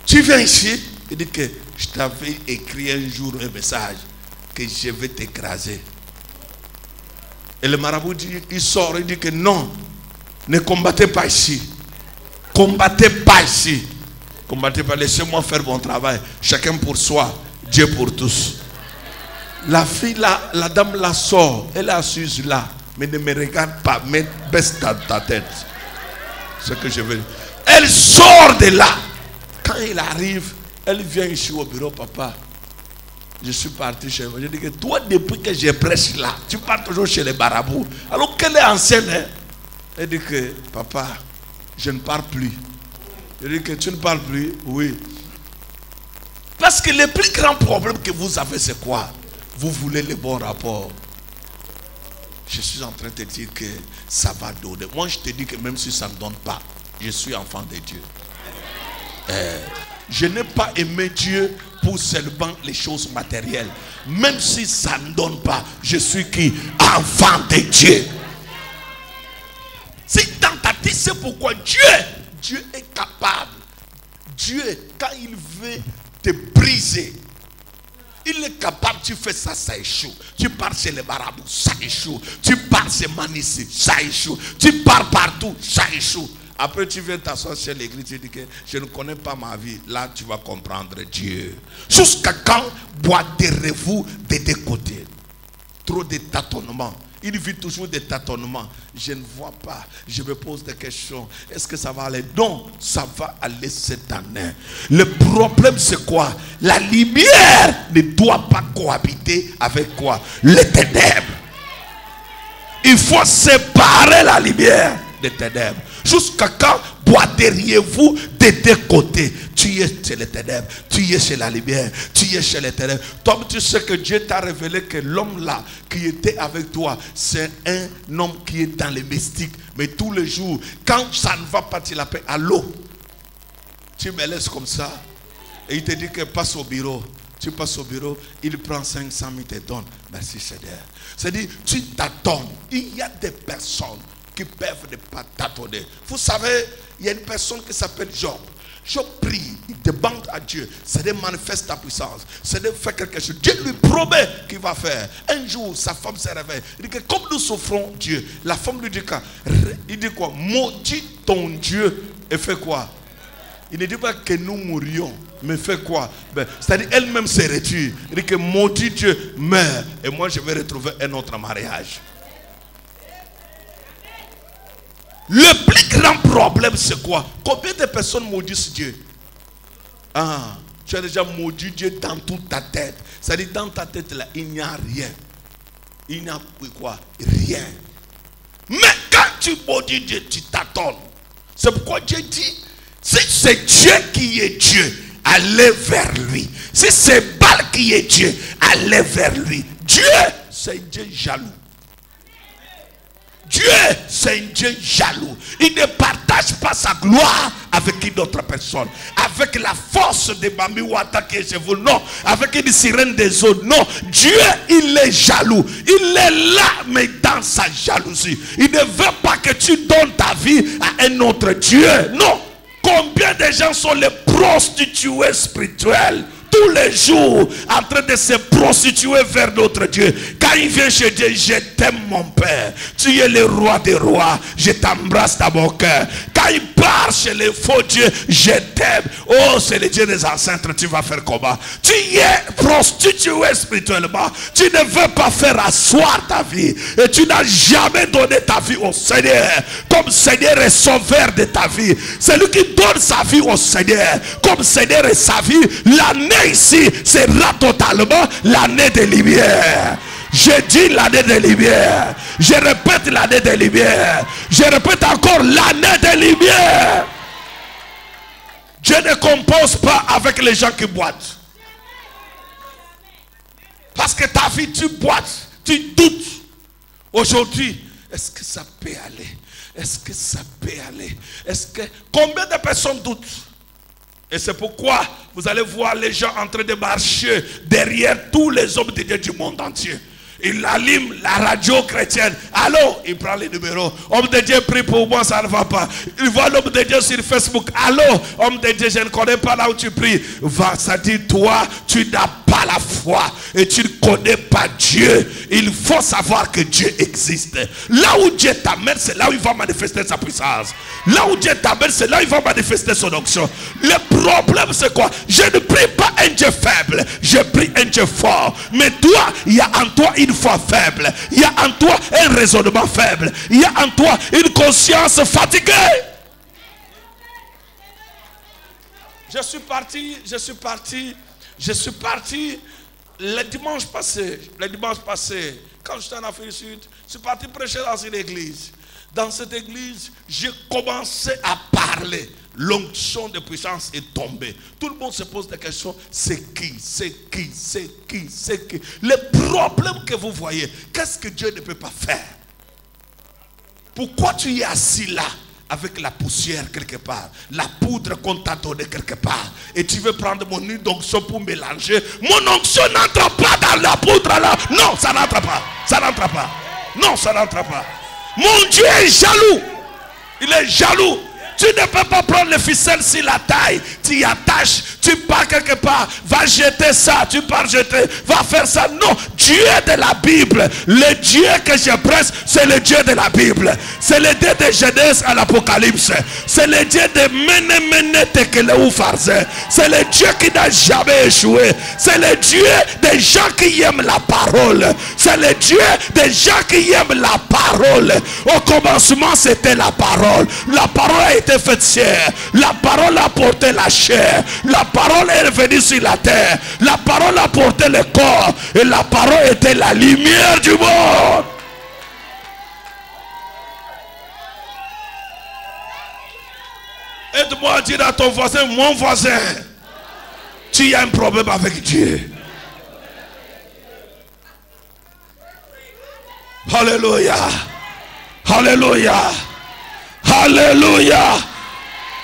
tu viens ici? Il dit que je t'avais écrit un jour un message que je vais t'écraser. Et le marabout dit, il sort, il dit que non, ne combattez pas ici. Combattez pas ici. Combattez pas, laissez-moi faire mon travail. Chacun pour soi, Dieu pour tous. La fille là, la dame la sort, elle est assise là, mais ne me regarde pas, mais baisse ta tête. C'est ce que je veux dire. Elle sort de là. Quand elle arrive, elle vient ici au bureau, papa. Je suis parti chez moi. Je dis que toi, depuis que je prêche là, tu pars toujours chez les marabouts. Alors qu'elle est ancienne, hein? Elle dit que, papa, je ne parle plus. Je dis que tu ne parles plus? Oui. Parce que le plus grand problème que vous avez, c'est quoi? Vous voulez les bons rapports. Je suis en train de te dire que ça va donner. Moi, je te dis que même si ça ne donne pas, je suis enfant de Dieu. Je n'ai pas aimé Dieu pour seulement les choses matérielles. Même si ça ne donne pas, je suis qui? Enfant de Dieu. C'est dans ta tête, c'est pourquoi Dieu est capable. Dieu, quand il veut te briser, il est capable, tu fais ça, ça échoue. Tu pars chez les marabouts, ça échoue. Tu pars chez Manissi, ça échoue. Tu pars partout, ça échoue. Après tu viens t'asseoir chez l'église, tu dis que je ne connais pas ma vie. Là tu vas comprendre Dieu. Jusqu'à quand boiterez-vous des deux côtés? Trop de tâtonnements. Il vit toujours des tâtonnements. Je ne vois pas. Je me pose des questions. Est-ce que ça va aller? Non, ça va aller cette année. Le problème c'est quoi? La lumière ne doit pas cohabiter avec quoi? Les ténèbres. Il faut séparer la lumière des ténèbres. Jusqu'à quand boiteriez-vous des deux côtés? Tu es chez les ténèbres, tu es chez la lumière, tu es chez les ténèbres. Toi, tu sais que Dieu t'a révélé que l'homme là qui était avec toi, c'est un homme qui est dans les mystiques. Mais tous les jours, quand ça ne va pas, tu l'appelles allô. Tu me laisses comme ça. Et il te dit que passe au bureau. Tu passes au bureau, il prend 500 000, te donne. Merci Seigneur. C'est-à-dire, tu t'attends. Il y a des personnes qui peuvent ne pas t'attendre. Vous savez, il y a une personne qui s'appelle Job. Je prie, il demande à Dieu, c'est de manifester ta puissance, c'est de faire quelque chose. Dieu lui promet qu'il va faire. Un jour, sa femme se réveille. Il dit que comme nous souffrons Dieu, la femme lui dit quoi? Il dit quoi? Maudit ton Dieu et fais quoi? Il ne dit pas que nous mourions, mais fait quoi? C'est-à-dire elle-même se retire. Il dit que maudit Dieu meurt et moi je vais retrouver un autre mariage. Le plus grand problème c'est quoi? Combien de personnes maudissent Dieu? Ah, tu as déjà maudit Dieu dans toute ta tête. C'est-à-dire dans ta tête là, il n'y a rien. Il n'y a quoi? Rien. Mais quand tu maudis Dieu, tu t'attends. C'est pourquoi Dieu dit, si c'est Dieu qui est Dieu, allez vers lui. Si c'est Baal qui est Dieu, allez vers lui. Dieu, c'est un Dieu jaloux. Dieu, c'est un Dieu jaloux. Il ne partage pas sa gloire avec une autre personne. Avec la force de Bambi Wata qui est chez vous, non. Avec une sirène des eaux, non. Dieu, il est jaloux. Il est là, mais dans sa jalousie. Il ne veut pas que tu donnes ta vie à un autre Dieu. Non. Combien de gens sont les prostituées spirituelles tous les jours en train de se prostituer vers notre Dieu? Quand il vient chez Dieu, je t'aime mon Père, tu es le roi des rois, je t'embrasse dans mon cœur. Quand il part chez les faux dieux, je t'aime. Oh, c'est le Dieu des ancêtres, tu vas faire comment? Tu es prostitué spirituellement. Tu ne veux pas faire asseoir ta vie et tu n'as jamais donné ta vie au Seigneur comme Seigneur et sauveur de ta vie. C'est lui qui donne sa vie au Seigneur comme Seigneur et sa vie. L'année ici sera totalement l'année de lumière. Je dis l'année de lumière. Je répète l'année de lumière. Je répète encore l'année de lumière. Dieu ne compose pas avec les gens qui boitent. Parce que ta vie, tu boites, tu doutes. Aujourd'hui, est-ce que ça peut aller? Est-ce que ça peut aller? Est-ce que... Combien de personnes doutent? Et c'est pourquoi vous allez voir les gens en train de marcher derrière tous les hommes de Dieu du monde entier. Il allume la radio chrétienne. Allô, il prend les numéros. Homme de Dieu, prie pour moi, ça ne va pas. Il voit l'homme de Dieu sur Facebook. Allô, homme de Dieu, je ne connais pas là où tu pries. Va, ça dit, toi, tu n'as pas la foi et tu ne connais pas Dieu. Il faut savoir que Dieu existe. Là où Dieu t'amène, c'est là où il va manifester sa puissance. Là où Dieu t'amène, c'est là où il va manifester son onction. Le problème, c'est quoi? Je ne prie pas un Dieu faible, je prie un Dieu fort. Mais toi, il y a en toi une foi faible, il y a en toi un raisonnement faible, il y a en toi une conscience fatiguée. Je suis parti le dimanche passé, quand j'étais en Afrique du Sud, je suis parti prêcher dans une église. Dans cette église, j'ai commencé à parler. L'onction de puissance est tombée. Tout le monde se pose des questions. C'est qui? C'est qui? C'est qui? C'est qui? Le problème que vous voyez, qu'est-ce que Dieu ne peut pas faire? Pourquoi tu es assis là avec la poussière quelque part, la poudre qu'on t'a donnée quelque part, et tu veux prendre mon onction pour mélanger? Mon onction n'entre pas dans la poudre là. Non, ça n'entre pas. Ça n'entre pas. Non, ça n'entre pas. Mon Dieu est jaloux. Il est jaloux. Tu ne peux pas prendre le ficelle sur la taille. Tu y attaches, tu pars quelque part. Va jeter ça, tu pars jeter. Va faire ça. Non, Dieu de la Bible. Le Dieu que je presse, c'est le Dieu de la Bible. C'est le Dieu de Genèse à l'Apocalypse. C'est le Dieu de Mene Tekeleu Farze. C'est le Dieu qui n'a jamais échoué. C'est le Dieu des gens qui aiment la parole. C'est le Dieu des gens qui aiment la parole. Au commencement, c'était la parole. La parole a été faite chair. La parole a porté la chair. La parole est revenue sur la terre. La parole a porté le corps. Et la parole était la lumière du monde. Aide-moi à dire à ton voisin, mon voisin, tu as un problème avec Dieu. Alléluia. Alléluia. Alléluia.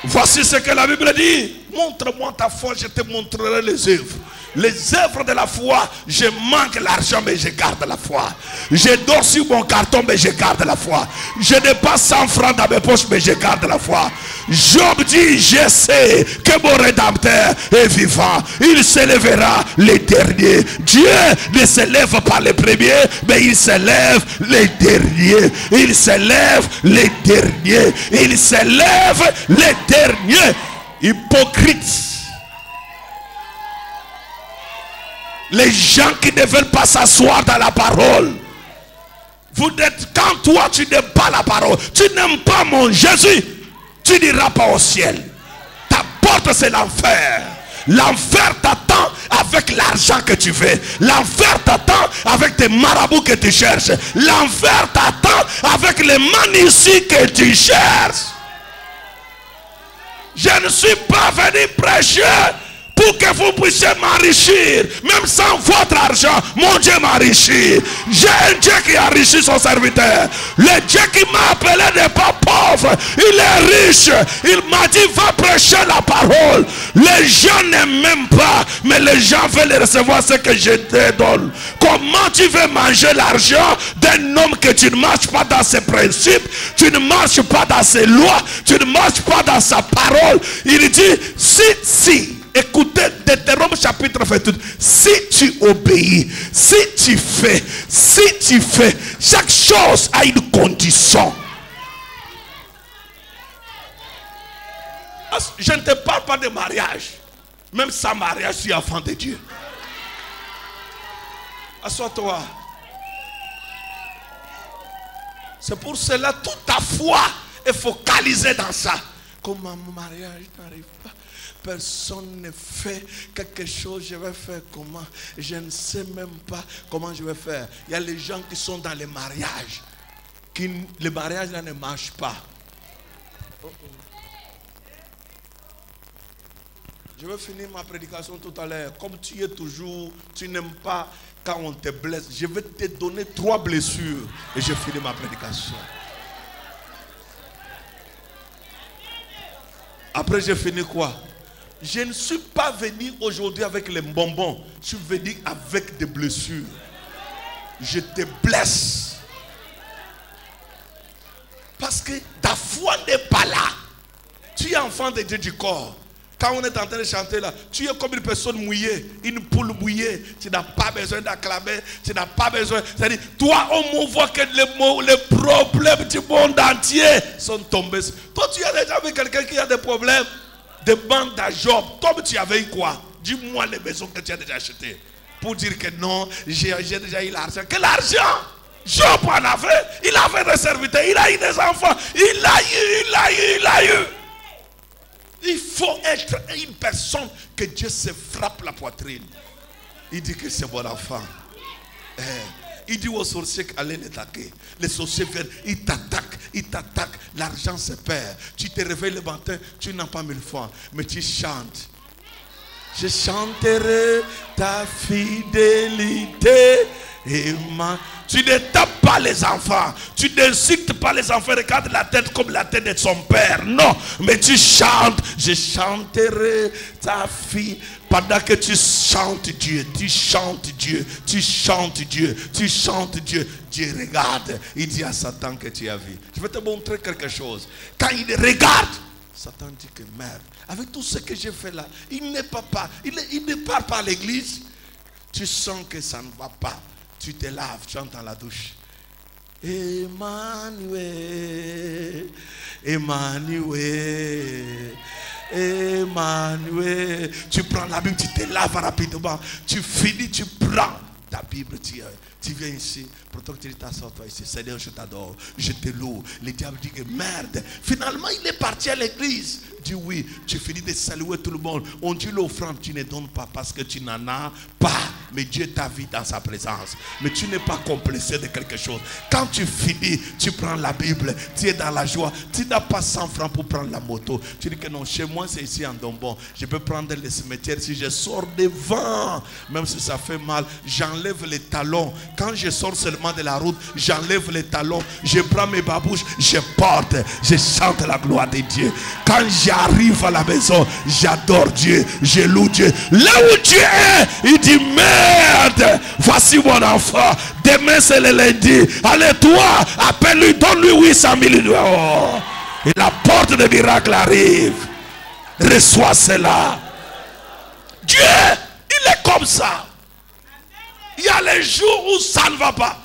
Voici ce que la Bible dit. Montre-moi ta foi, je te montrerai les œuvres. Les œuvres de la foi, je manque l'argent mais je garde la foi. Je dors sur mon carton mais je garde la foi. Je n'ai pas 100 francs dans mes poches mais je garde la foi. Job dit, je sais que mon Rédempteur est vivant. Il s'élèvera les derniers. Dieu ne s'élève pas les premiers mais il s'élève les derniers. Il s'élève les derniers. Il s'élève les derniers. Hypocrite. Les gens qui ne veulent pas s'asseoir dans la parole. Vous êtes, quand toi tu n'aimes pas la parole, tu n'aimes pas mon Jésus, tu n'iras pas au ciel. Ta porte c'est l'enfer. L'enfer t'attend avec l'argent que tu veux. L'enfer t'attend avec tes marabouts que tu cherches. L'enfer t'attend avec les manicies que tu cherches. Je ne suis pas venu prêcher pour que vous puissiez m'enrichir. Même sans votre argent, mon Dieu m'enrichit. J'ai un Dieu qui enrichit son serviteur. Le Dieu qui m'a appelé n'est pas pauvre, il est riche. Il m'a dit, va prêcher la parole. Les gens n'aiment même pas, mais les gens veulent recevoir ce que je te donne. Comment tu veux manger l'argent d'un homme que tu ne marches pas dans ses principes, tu ne marches pas dans ses lois, tu ne marches pas dans sa parole? Il dit, si écoutez Deutéronome chapitre 28. Si tu obéis, si tu fais, chaque chose a une condition. Je ne te parle pas de mariage. Même sans mariage, tu es enfant de Dieu. Assois-toi. C'est pour cela toute ta foi est focalisée dans ça. Comme mon mariage n'arrive pas, personne ne fait quelque chose, je vais faire comment? Je ne sais même pas comment je vais faire. Il y a les gens qui sont dans les mariages, le mariage là ne marche pas. Je vais finir ma prédication tout à l'heure. Comme tu es toujours, tu n'aimes pas quand on te blesse. Je vais te donner 3 blessures et je finis ma prédication. Après j'ai fini quoi? Je ne suis pas venu aujourd'hui avec les bonbons. Je suis venu avec des blessures. Je te blesse. Parce que ta foi n'est pas là. Tu es enfant de Dieu du corps. Quand on est en train de chanter là, tu es comme une personne mouillée, une poule mouillée. Tu n'as pas besoin d'acclamer, tu n'as pas besoin. C'est-à-dire, toi, on voit que les problèmes du monde entier sont tombés. Toi, tu as déjà vu quelqu'un qui a des problèmes? Demande à Job, comme tu avais eu quoi? Dis-moi les maisons que tu as déjà achetées. Pour dire que non, j'ai déjà eu l'argent. Quel argent? Job en avait. Il avait des serviteurs, il a eu des enfants. Il a eu. Il faut être une personne que Dieu se frappe la poitrine. Il dit que c'est mon enfant. Il dit aux sorciers allez l'attaquer. Les sorciers viennent, ils t'attaquent. L'argent se perd. Tu te réveilles le matin, tu n'as pas 1000 francs, mais tu chantes. Je chanterai ta fidélité et tu ne tapes pas les enfants. Tu n'insultes pas les enfants. Regarde la tête comme la tête de son père. Non, mais tu chantes. Je chanterai ta fille. Pendant que tu chantes Dieu, tu chantes Dieu, tu chantes Dieu, tu chantes Dieu. Dieu regarde. Il dit à Satan que tu as vu. Je vais te montrer quelque chose. Quand il regarde, Satan dit que merde. Avec tout ce que j'ai fait là, il ne part pas. Il ne part pas à l'église. Tu sens que ça ne va pas. Tu te laves, tu entres dans la douche. Emmanuel, Emmanuel, Emmanuel. Tu prends la Bible, tu te laves rapidement. Tu finis, tu prends ta Bible, tu viens ici. Pourtant tu t'assois-toi ici. Seigneur, je t'adore, je te loue. Le diable dit que merde. Finalement, il est parti à l'église. Dis oui, tu finis de saluer tout le monde. On dit l'offrande, tu ne donnes pas parce que tu n'en as pas. mais Dieu t'a vu dans sa présence. Mais tu n'es pas complexé de quelque chose. Quand tu finis, tu prends la Bible, tu es dans la joie. Tu n'as pas 100 francs pour prendre la moto. Tu dis que non, chez moi c'est ici en Dombon. Je peux prendre le cimetière si je sors devant. Même si ça fait mal, j'enlève les talons. Quand je sors seulement de la route, j'enlève les talons. Je prends mes babouches, je porte, je chante la gloire de Dieu. Quand j'arrive à la maison, j'adore Dieu, je loue Dieu. Là où Dieu est, il dit merde, voici mon enfant. Demain c'est le lundi. Allez toi, appelle-lui, donne-lui 800 000 €. Et la porte de miracle arrive. Reçois cela. Dieu, il est comme ça. Il y a les jours où ça ne va pas.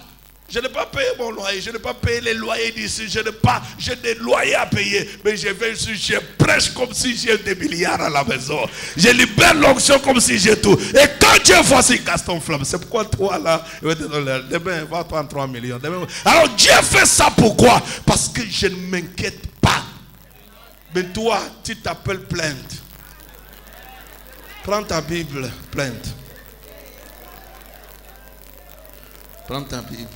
Je n'ai pas payé mon loyer, je n'ai pas payé les loyers d'ici, j'ai des loyers à payer. Mais je vais ici, je prêche comme si j'ai des milliards à la maison. Je libère l'onction comme si j'ai tout. Et quand Dieu voici Gaston Flamme, c'est pourquoi toi là, demain va prendre 3 millions. Demain, alors Dieu fait ça pourquoi? Parce que je ne m'inquiète pas. Mais toi, tu t'appelles plainte. Prends ta Bible, plainte. Prends ta Bible.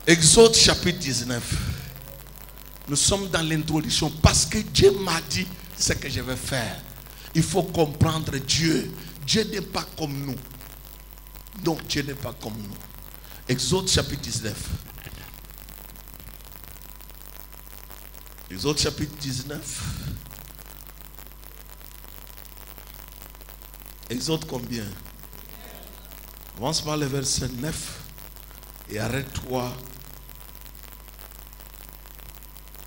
Exode chapitre 19. Nous sommes dans l'introduction parce que Dieu m'a dit ce que je vais faire. Il faut comprendre Dieu. Dieu n'est pas comme nous. Non, Dieu n'est pas comme nous. Exode chapitre 19. Exode chapitre 19. Exode combien? Commence par le verset 9 et arrête-toi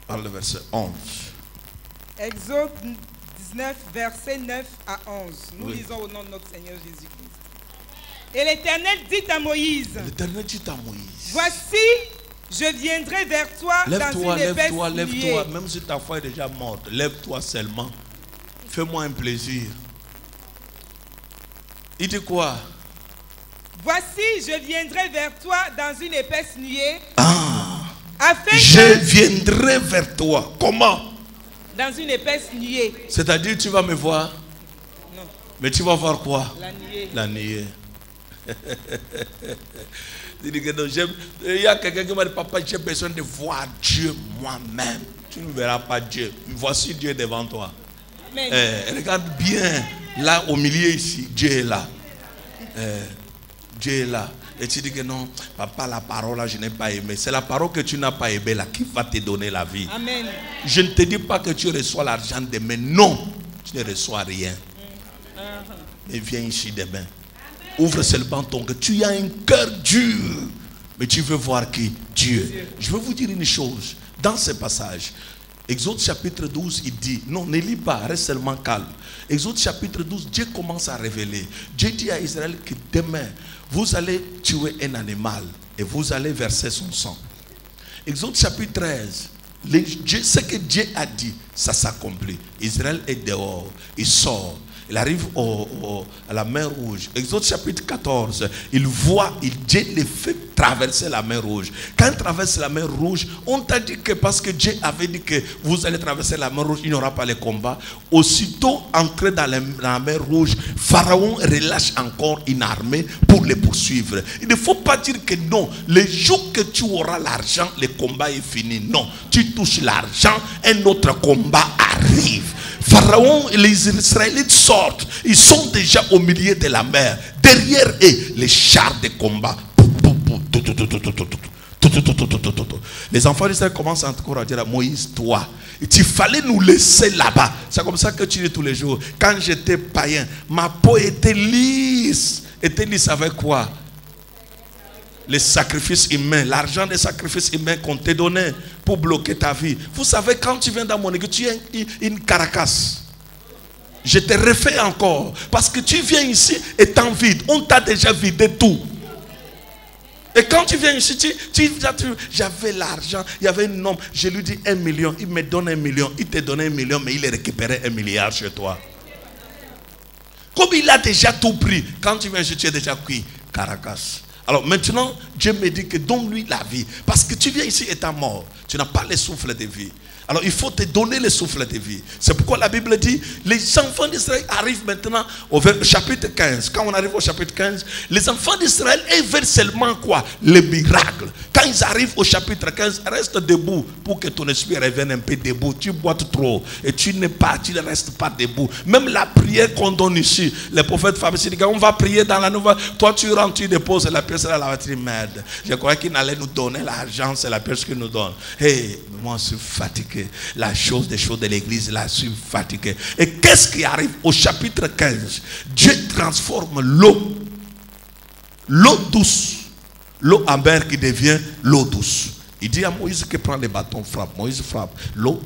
par le verset 11. Exode 19, verset 9 à 11. Nous Oui. lisons au nom de notre Seigneur Jésus-Christ. Et l'Éternel dit à Moïse, L'Éternel dit à Moïse, voici, je viendrai vers toi dans lève-toi, une épaisse lève-toi, nuée. lève-toi, même si ta foi est déjà morte, lève-toi seulement. Fais-moi un plaisir. Il dit quoi? Voici, je viendrai vers toi dans une épaisse nuée. Afin Je que viendrai vers toi. Comment? dans une épaisse nuée. C'est-à-dire tu vas me voir, Non, mais tu vas voir quoi? la nuée. La nuée. Il dit que non, il y a quelqu'un qui m'a dit, papa, j'ai besoin de voir Dieu moi-même. Tu ne verras pas Dieu. Voici Dieu devant toi. Amen. Regarde bien, là au milieu ici, Dieu est là. Dieu est là. Et tu dis que non, papa, la parole là, je n'ai pas aimé. C'est la parole que tu n'as pas aimé là qui va te donner la vie. Amen. Je ne te dis pas que tu reçois l'argent demain. Non, tu ne reçois rien. Mais viens ici demain. Ouvre seulement ton cœur. Tu as un cœur dur. Mais tu veux voir qui? Dieu. Je veux vous dire une chose. Dans ce passage, Exode chapitre 12, il dit, non, ne lis pas, reste seulement calme. Exode chapitre 12, Dieu commence à révéler. Dieu dit à Israël que demain, vous allez tuer un animal et vous allez verser son sang. Exode chapitre 13, ce que Dieu a dit, ça s'accomplit. Israël est dehors, il sort. Il arrive à la mer Rouge. Exode chapitre 14. Il voit, Dieu les fait traverser la mer Rouge. Quand il traverse la mer Rouge, on t'a dit que parce que Dieu avait dit que vous allez traverser la mer Rouge, il n'y aura pas les combats. Aussitôt entré dans la mer Rouge, Pharaon relâche encore une armée pour les poursuivre. Il ne faut pas dire que non, le jour que tu auras l'argent, le combat est fini. Non, tu touches l'argent, un autre combat arrive. Pharaon et les Israélites sortent. Ils sont déjà au milieu de la mer. Derrière eux, les chars de combat. Les enfants d'Israël commencent encore à dire à Moïse, toi, il fallait nous laisser là-bas. C'est comme ça que tu dis tous les jours. Quand j'étais païen, ma peau était lisse. Était lisse avec quoi? Les sacrifices humains, l'argent des sacrifices humains qu'on t'a donné pour bloquer ta vie. Vous savez, quand tu viens dans mon église, tu es une caracasse. Je te refais encore. Parce que tu viens ici étant vide. On t'a déjà vidé tout. Et quand tu viens ici, j'avais l'argent, il y avait un homme, je lui dis 1 million, il me donne 1 million, il te donne 1 million, mais il a récupéré 1 milliard chez toi. Comme il a déjà tout pris, quand tu viens ici, tu es déjà cuit, caracasse. Alors maintenant, Dieu me dit que donne-lui la vie. Parce que tu viens ici étant mort. Tu n'as pas le souffle de vie. Alors il faut te donner le souffle de vie. C'est pourquoi la Bible dit, les enfants d'Israël arrivent maintenant au chapitre 15. Quand on arrive au chapitre 15, les enfants d'Israël, ils veulent seulement quoi? Les miracles. Quand ils arrivent au chapitre 15, reste debout pour que ton esprit revienne un peu debout. Tu boites trop et tu ne restes pas debout. Même la prière qu'on donne ici, le prophète Fabrice dit, on va prier dans la nouvelle. Toi tu rentres, tu déposes la pièce là, la dire merde. Je croyais qu'il allait nous donner l'argent, c'est la pièce qu'il nous donne. Hey, moi je suis fatigué. La chose des choses de l'église, là, je suis fatigué. Et qu'est-ce qui arrive au chapitre 15? Dieu transforme l'eau douce, l'eau amère qui devient l'eau douce. Il dit à Moïse que prend les bâtons, frappe. Moïse frappe, l'eau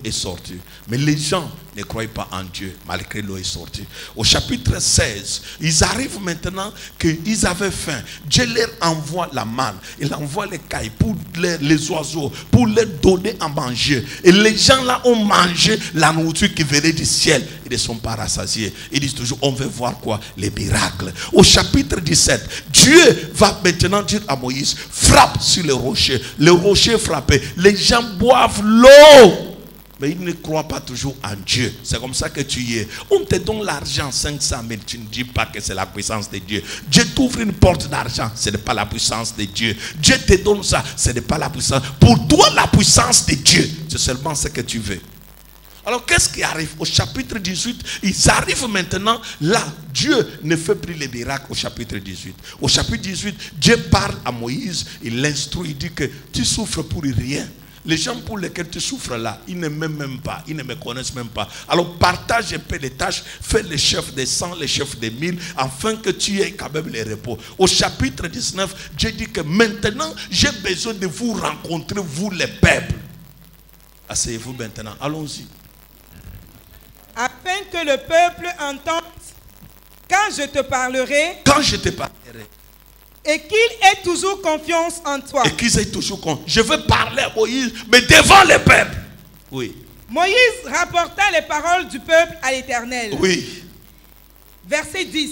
est sortie. Mais les gens ne croient pas en Dieu, malgré l'eau est sortie. Au chapitre 16, ils arrivent maintenant qu'ils avaient faim. Dieu leur envoie la manne, il envoie les cailles pour les oiseaux, pour leur donner à manger. Et les gens là ont mangé la nourriture qui venait du ciel. Ils ne sont pas rassasiés. Ils disent toujours, on veut voir quoi? Les miracles. Au chapitre 17, Dieu va maintenant dire à Moïse, frappe sur le rocher. Le rocher frappé, les gens boivent l'eau. Mais ils ne croient pas toujours en Dieu. C'est comme ça que tu y es. On te donne l'argent, 500 000. Tu ne dis pas que c'est la puissance de Dieu. Dieu t'ouvre une porte d'argent. Ce n'est pas la puissance de Dieu. Dieu te donne ça. Ce n'est pas la puissance. Pour toi, la puissance de Dieu, c'est seulement ce que tu veux. Alors qu'est-ce qui arrive? Au chapitre 18, ils arrivent maintenant là. Dieu ne fait plus les miracles au chapitre 18. Au chapitre 18, Dieu parle à Moïse. Il l'instruit. Il dit que tu souffres pour rien. Les gens pour lesquels tu souffres là, ils ne m'aiment même pas, ils ne me connaissent même pas. Alors partage un peu les tâches, fais les chefs des 100, les chefs des 1000, afin que tu aies quand même les repos. Au chapitre 19, Dieu dit que maintenant, j'ai besoin de vous rencontrer, vous les peuples. Asseyez-vous maintenant, allons-y. Afin que le peuple entende quand je te parlerai. Quand je te parlerai. Et qu'il ait toujours confiance en toi. Et qu'ils aient toujours confiance. Je veux parler à Moïse, mais devant le peuple. Oui. Moïse rapporta les paroles du peuple à l'Éternel. Oui. Verset 10.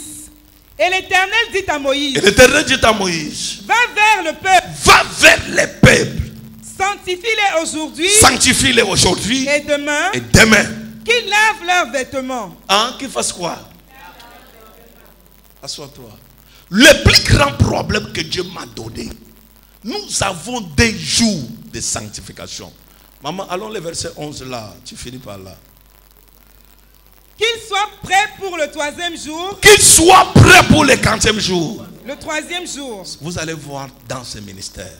Et l'Éternel dit à Moïse. Et l'Éternel dit à Moïse. Va vers le peuple. Va vers les peuples. Sanctifie-les aujourd'hui. Sanctifie-les aujourd'hui. Et demain. Et demain. Qu'ils lavent leurs vêtements. Hein? Qu'ils fassent quoi? Assois-toi. Le plus grand problème que Dieu m'a donné, nous avons des jours de sanctification. Maman, allons le verset 11 là. Tu finis par là. Qu'il soit prêt pour le 3e jour. Qu'il soit prêt pour le 40e jour. Le 3e jour. Vous allez voir dans ce ministère.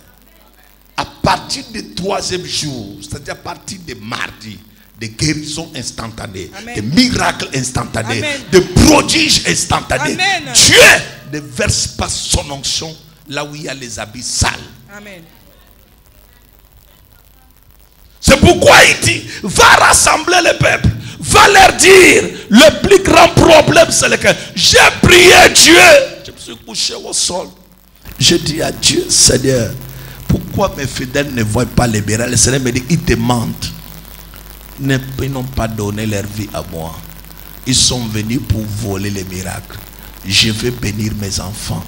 À partir du 3e jour, c'est-à-dire à partir de mardi, des guérisons instantanées, Amen. Des miracles instantanés, Amen. Des prodiges instantanés. Amen. Dieu ne verse pas son onction là où il y a les habits sales. Amen. C'est pourquoi il dit, va rassembler le peuple, va leur dire, le plus grand problème c'est lequel? J'ai prié Dieu, je me suis couché au sol. Je dis à Dieu, Seigneur, pourquoi mes fidèles ne voient pas les miracles? Le Seigneur me dit, ils te mentent. Ils n'ont pas donné leur vie à moi. Ils sont venus pour voler les miracles. Je vais bénir mes enfants.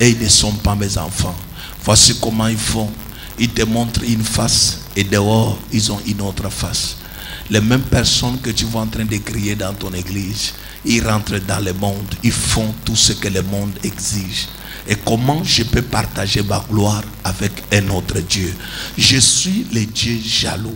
Et ils ne sont pas mes enfants. Voici comment ils font. Ils te montrent une face. Et dehors, ils ont une autre face. Les mêmes personnes que tu vois en train de crier dans ton église, ils rentrent dans le monde. Ils font tout ce que le monde exige. Et comment je peux partager ma gloire avec un autre Dieu? Je suis le Dieu jaloux.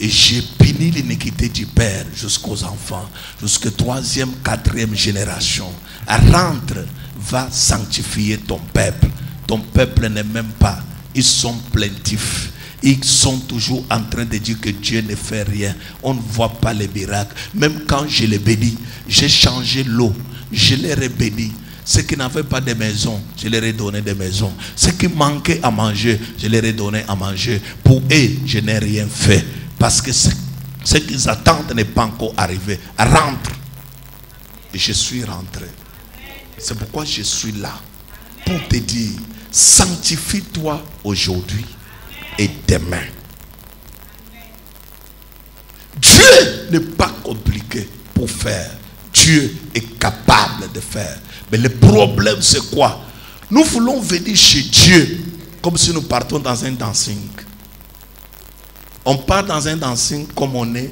Et j'ai puni l'iniquité du Père jusqu'aux enfants, jusqu'à 3e, 4e génération. Rentre, va sanctifier ton peuple. Ton peuple n'est même pas. Ils sont plaintifs. Ils sont toujours en train de dire que Dieu ne fait rien. On ne voit pas les miracles. Même quand je les bénis, j'ai changé l'eau. Je les ai bénis. Ceux qui n'avaient pas de maison, je leur ai donné des maisons. Ceux qui manquaient à manger, je leur ai donné à manger. Pour eux, je n'ai rien fait. Parce que ce qu'ils attendent n'est pas encore arrivé. Rentre. Et je suis rentré. C'est pourquoi je suis là. Pour te dire, sanctifie-toi aujourd'hui et demain. Dieu n'est pas compliqué pour faire. Dieu est capable de faire. Mais le problème c'est quoi? Nous voulons venir chez Dieu comme si nous partons dans un dancing. On part dans un dancing comme on est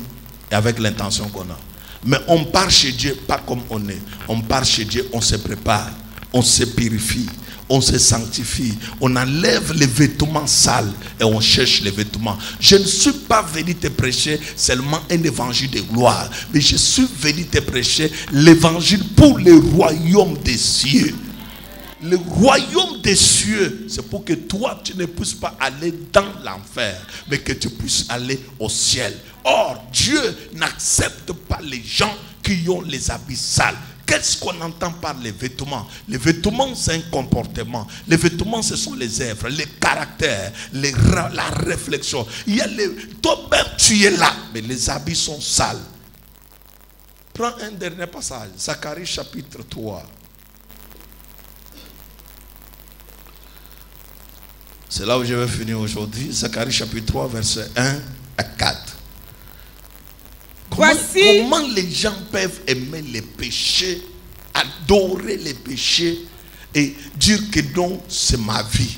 et avec l'intention qu'on a. Mais on part chez Dieu pas comme on est. On part chez Dieu, on se prépare, on se purifie, on se sanctifie, on enlève les vêtements sales et on cherche les vêtements. Je ne suis pas venu te prêcher seulement un évangile de gloire, mais je suis venu te prêcher l'évangile pour le royaume des cieux. Le royaume des cieux, c'est pour que toi, tu ne puisses pas aller dans l'enfer, mais que tu puisses aller au ciel. Or, Dieu n'accepte pas les gens qui ont les habits sales. Qu'est-ce qu'on entend par les vêtements? Les vêtements, c'est un comportement. Les vêtements, ce sont les œuvres, les caractères, la réflexion. Il y a toi-même, tu es là, mais les habits sont sales. Prends un dernier passage, Zacharie chapitre 3. C'est là où je vais finir aujourd'hui. Zacharie chapitre 3, verset 1 à 4. Comment les gens peuvent aimer les péchés, adorer les péchés et dire que non, c'est ma vie.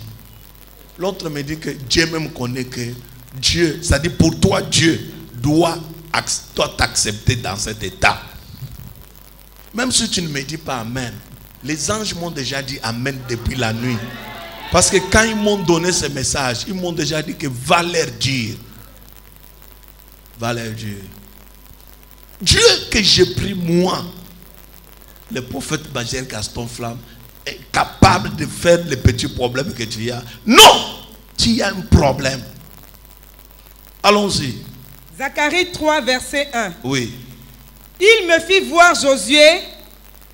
L'autre me dit que Dieu même connaît que Dieu, c'est-à-dire pour toi, Dieu doit t'accepter dans cet état. Même si tu ne me dis pas Amen, les anges m'ont déjà dit Amen depuis la nuit. Parce que quand ils m'ont donné ce message, ils m'ont déjà dit que va leur dire. Va leur dire. Dieu que j'ai pris moi, le prophète majeur Gaston Flamme, est capable de faire les petits problèmes que tu as. Non, tu as un problème. Allons-y. Zacharie 3, verset 1. Oui. Il me fit voir Josué,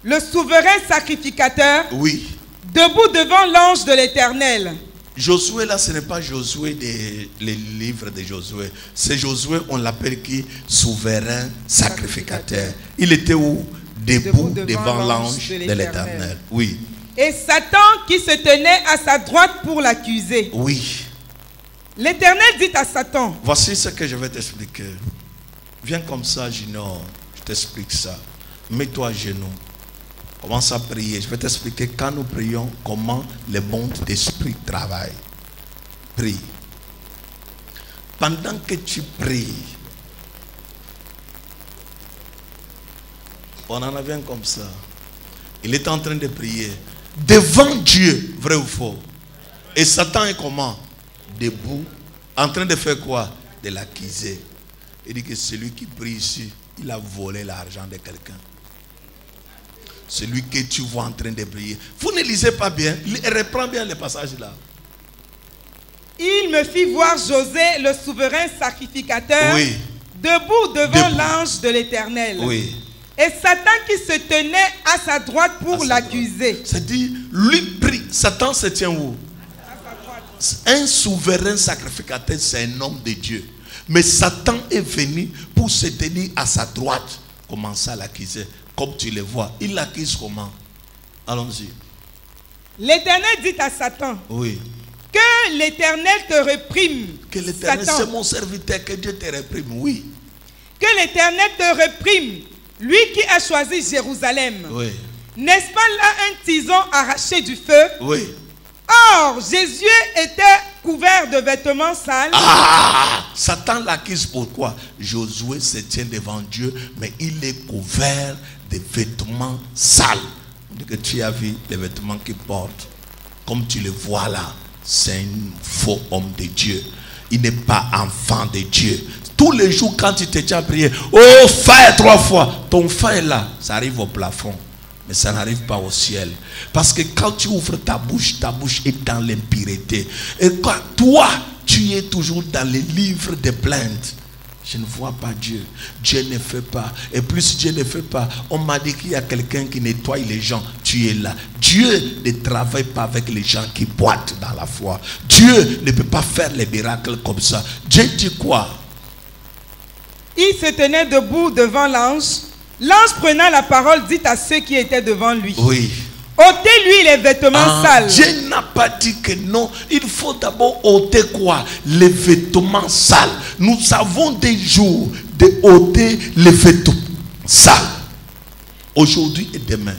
le souverain sacrificateur, oui, debout devant l'ange de l'Éternel. Josué là, ce n'est pas Josué des livres de Josué. C'est Josué, on l'appelle qui? Souverain sacrificateur. Il était où? Debout devant l'ange de l'Éternel. Oui. Et Satan qui se tenait à sa droite pour l'accuser. Oui. L'Éternel dit à Satan. Voici ce que je vais t'expliquer. Viens comme ça, Junior. Je t'explique ça. Mets-toi à genoux. Commence à prier. Je vais t'expliquer quand nous prions comment le monde d'esprit travaille. Prie. Pendant que tu pries, on en a bien comme ça. Il est en train de prier devant Dieu, vrai ou faux. Et Satan est comment? Debout, en train de faire quoi? De l'accuser. Il dit que celui qui prie ici, il a volé l'argent de quelqu'un. Celui que tu vois en train de prier. Vous ne lisez pas bien. Reprends bien les passages là. Il me fit voir José, le souverain sacrificateur, oui, debout devant l'ange de l'Éternel. Oui. Et Satan qui se tenait à sa droite pour l'accuser. C'est-à-dire, lui prie. Satan se tient où? Un souverain sacrificateur, c'est un homme de Dieu. Mais Satan est venu pour se tenir à sa droite. Commencer à l'accuser. Comme tu le vois, il l'accuse comment? Allons-y. L'Éternel dit à Satan. Oui. Que l'Éternel te réprime. Que l'Éternel, c'est mon serviteur, que Dieu te réprime, oui. Que l'Éternel te réprime, lui qui a choisi Jérusalem. Oui. N'est-ce pas là un tison arraché du feu? Oui. Or, Jésus était couvert de vêtements sales. Ah! Satan l'accuse pourquoi? Josué se tient devant Dieu, mais il est couvert de vêtements sales. Que tu as vu les vêtements qu'il porte, comme tu le vois là, c'est un faux homme de Dieu. Il n'est pas enfant de Dieu. Tous les jours quand tu te tiens à prier, oh feu 3 fois, ton feu là, ça arrive au plafond. Mais ça n'arrive pas au ciel. Parce que quand tu ouvres ta bouche est dans l'impureté. Et quand toi, tu es toujours dans les livres de plaintes. Je ne vois pas Dieu. Dieu ne fait pas. Et plus Dieu ne fait pas, on m'a dit qu'il y a quelqu'un qui nettoie les gens. Tu es là. Dieu ne travaille pas avec les gens qui boitent dans la foi. Dieu ne peut pas faire les miracles comme ça. Dieu dit quoi? Il se tenait debout devant l'ange. L'ange prenant la parole dit à ceux qui étaient devant lui. Oui. ôtez-lui les vêtements sales. Dieu n'a pas dit que non. Il faut d'abord ôter quoi? Les vêtements sales. Nous avons des jours de ôter les vêtements sales. Aujourd'hui et demain.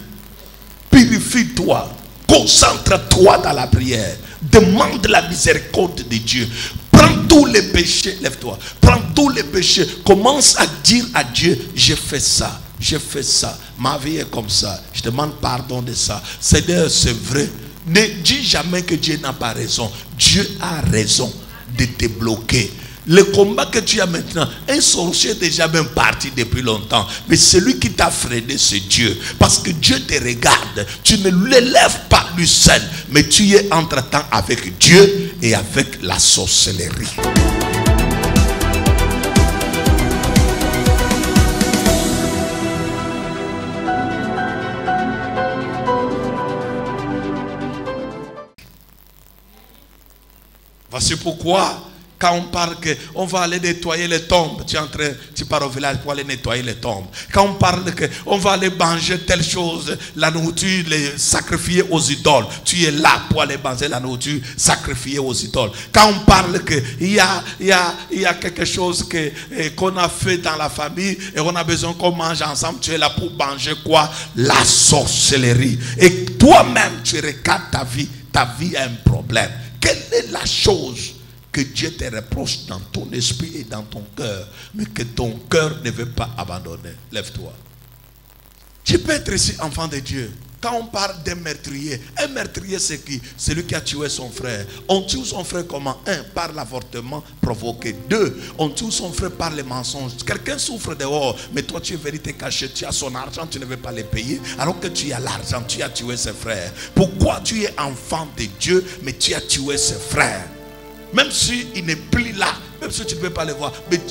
Purifie-toi. Concentre-toi dans la prière. Demande la miséricorde de Dieu. Prends tout tous les péchés, lève-toi, prends tous les péchés, commence à dire à Dieu, j'ai fait ça, ma vie est comme ça, je demande pardon de ça. Seigneur, c'est vrai. Ne dis jamais que Dieu n'a pas raison. Dieu a raison de te bloquer. Le combat que tu as maintenant, un sorcier est déjà même parti depuis longtemps. Mais celui qui t'a freiné, c'est Dieu. Parce que Dieu te regarde. Tu ne l'élèves pas lui seul. Mais tu es entre-temps avec Dieu et avec la sorcellerie. Voici pourquoi, quand on parle qu'on va aller nettoyer les tombes, tu pars au village pour aller nettoyer les tombes. Quand on parle qu'on va aller manger telle chose, la nourriture, les sacrifier aux idoles, tu es là pour aller manger la nourriture, sacrifier aux idoles. Quand on parle qu'il y a quelque chose qu'on a fait dans la famille et on a besoin qu'on mange ensemble, tu es là pour manger quoi? La sorcellerie. Et toi-même, tu regardes ta vie a un problème. Quelle est la chose que Dieu te reproche dans ton esprit et dans ton cœur, mais que ton cœur ne veut pas abandonner? Lève-toi. Tu peux être ici enfant de Dieu. Quand on parle d'un meurtrier, un meurtrier c'est qui? Celui qui a tué son frère. On tue son frère comment? 1. Par l'avortement provoqué. 2. On tue son frère par les mensonges. Quelqu'un souffre dehors, mais toi tu es venu te cacher, tu as son argent, tu ne veux pas le payer, alors que tu as l'argent, tu as tué ses frères. Pourquoi tu es enfant de Dieu, mais tu as tué ses frères? Même s'il n'est plus là, même si tu ne peux pas le voir, mais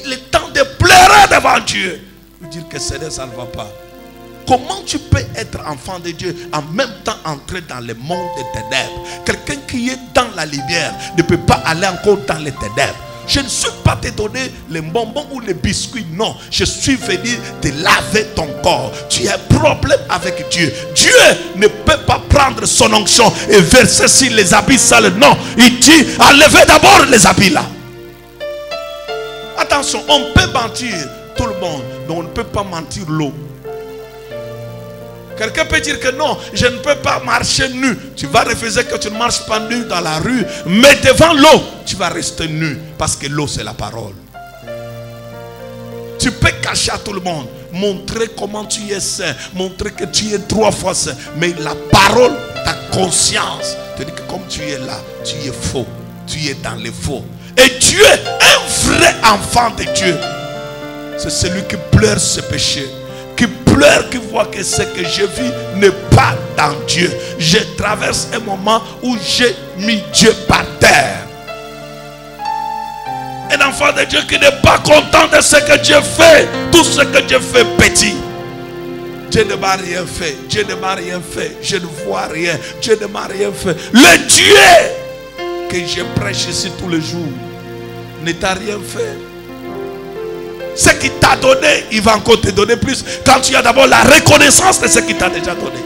il est temps de pleurer devant Dieu. Lui dire que Seigneur, ça ne va pas. Comment tu peux être enfant de Dieu en même temps entrer dans le monde des ténèbres? Quelqu'un qui est dans la lumière ne peut pas aller encore dans les ténèbres. Je ne suis pas te donner les bonbons ou les biscuits, non. Je suis venu te laver ton corps. Tu as un problème avec Dieu. Dieu ne peut pas prendre son onction et verser sur les habits sales, non. Il dit, enlevez d'abord les habits là. Attention, on peut mentir tout le monde, mais on ne peut pas mentir l'eau. Quelqu'un peut dire que non, je ne peux pas marcher nu. Tu vas refuser que tu ne marches pas nu dans la rue, mais devant l'eau, tu vas rester nu. Parce que l'eau, c'est la parole. Tu peux cacher à tout le monde, montrer comment tu es saint, montrer que tu es 3 fois saint. Mais la parole, ta conscience, te dit que comme tu es là, tu es faux. Tu es dans les faux. Et Dieu, un vrai enfant de Dieu, c'est celui qui pleure ses péchés, qui pleure, qui voit que ce que je vis n'est pas dans Dieu. Je traverse un moment où j'ai mis Dieu par terre. Un enfant de Dieu qui n'est pas content de ce que Dieu fait. Tout ce que Dieu fait petit. Dieu ne m'a rien fait. Dieu ne m'a rien fait. Je ne vois rien. Dieu ne m'a rien fait. Le Dieu que je prêche ici tous les jours ne t'a rien fait. Ce qu'il t'a donné, il va encore te donner plus. Quand tu as d'abord la reconnaissance de ce qu'il t'a déjà donné.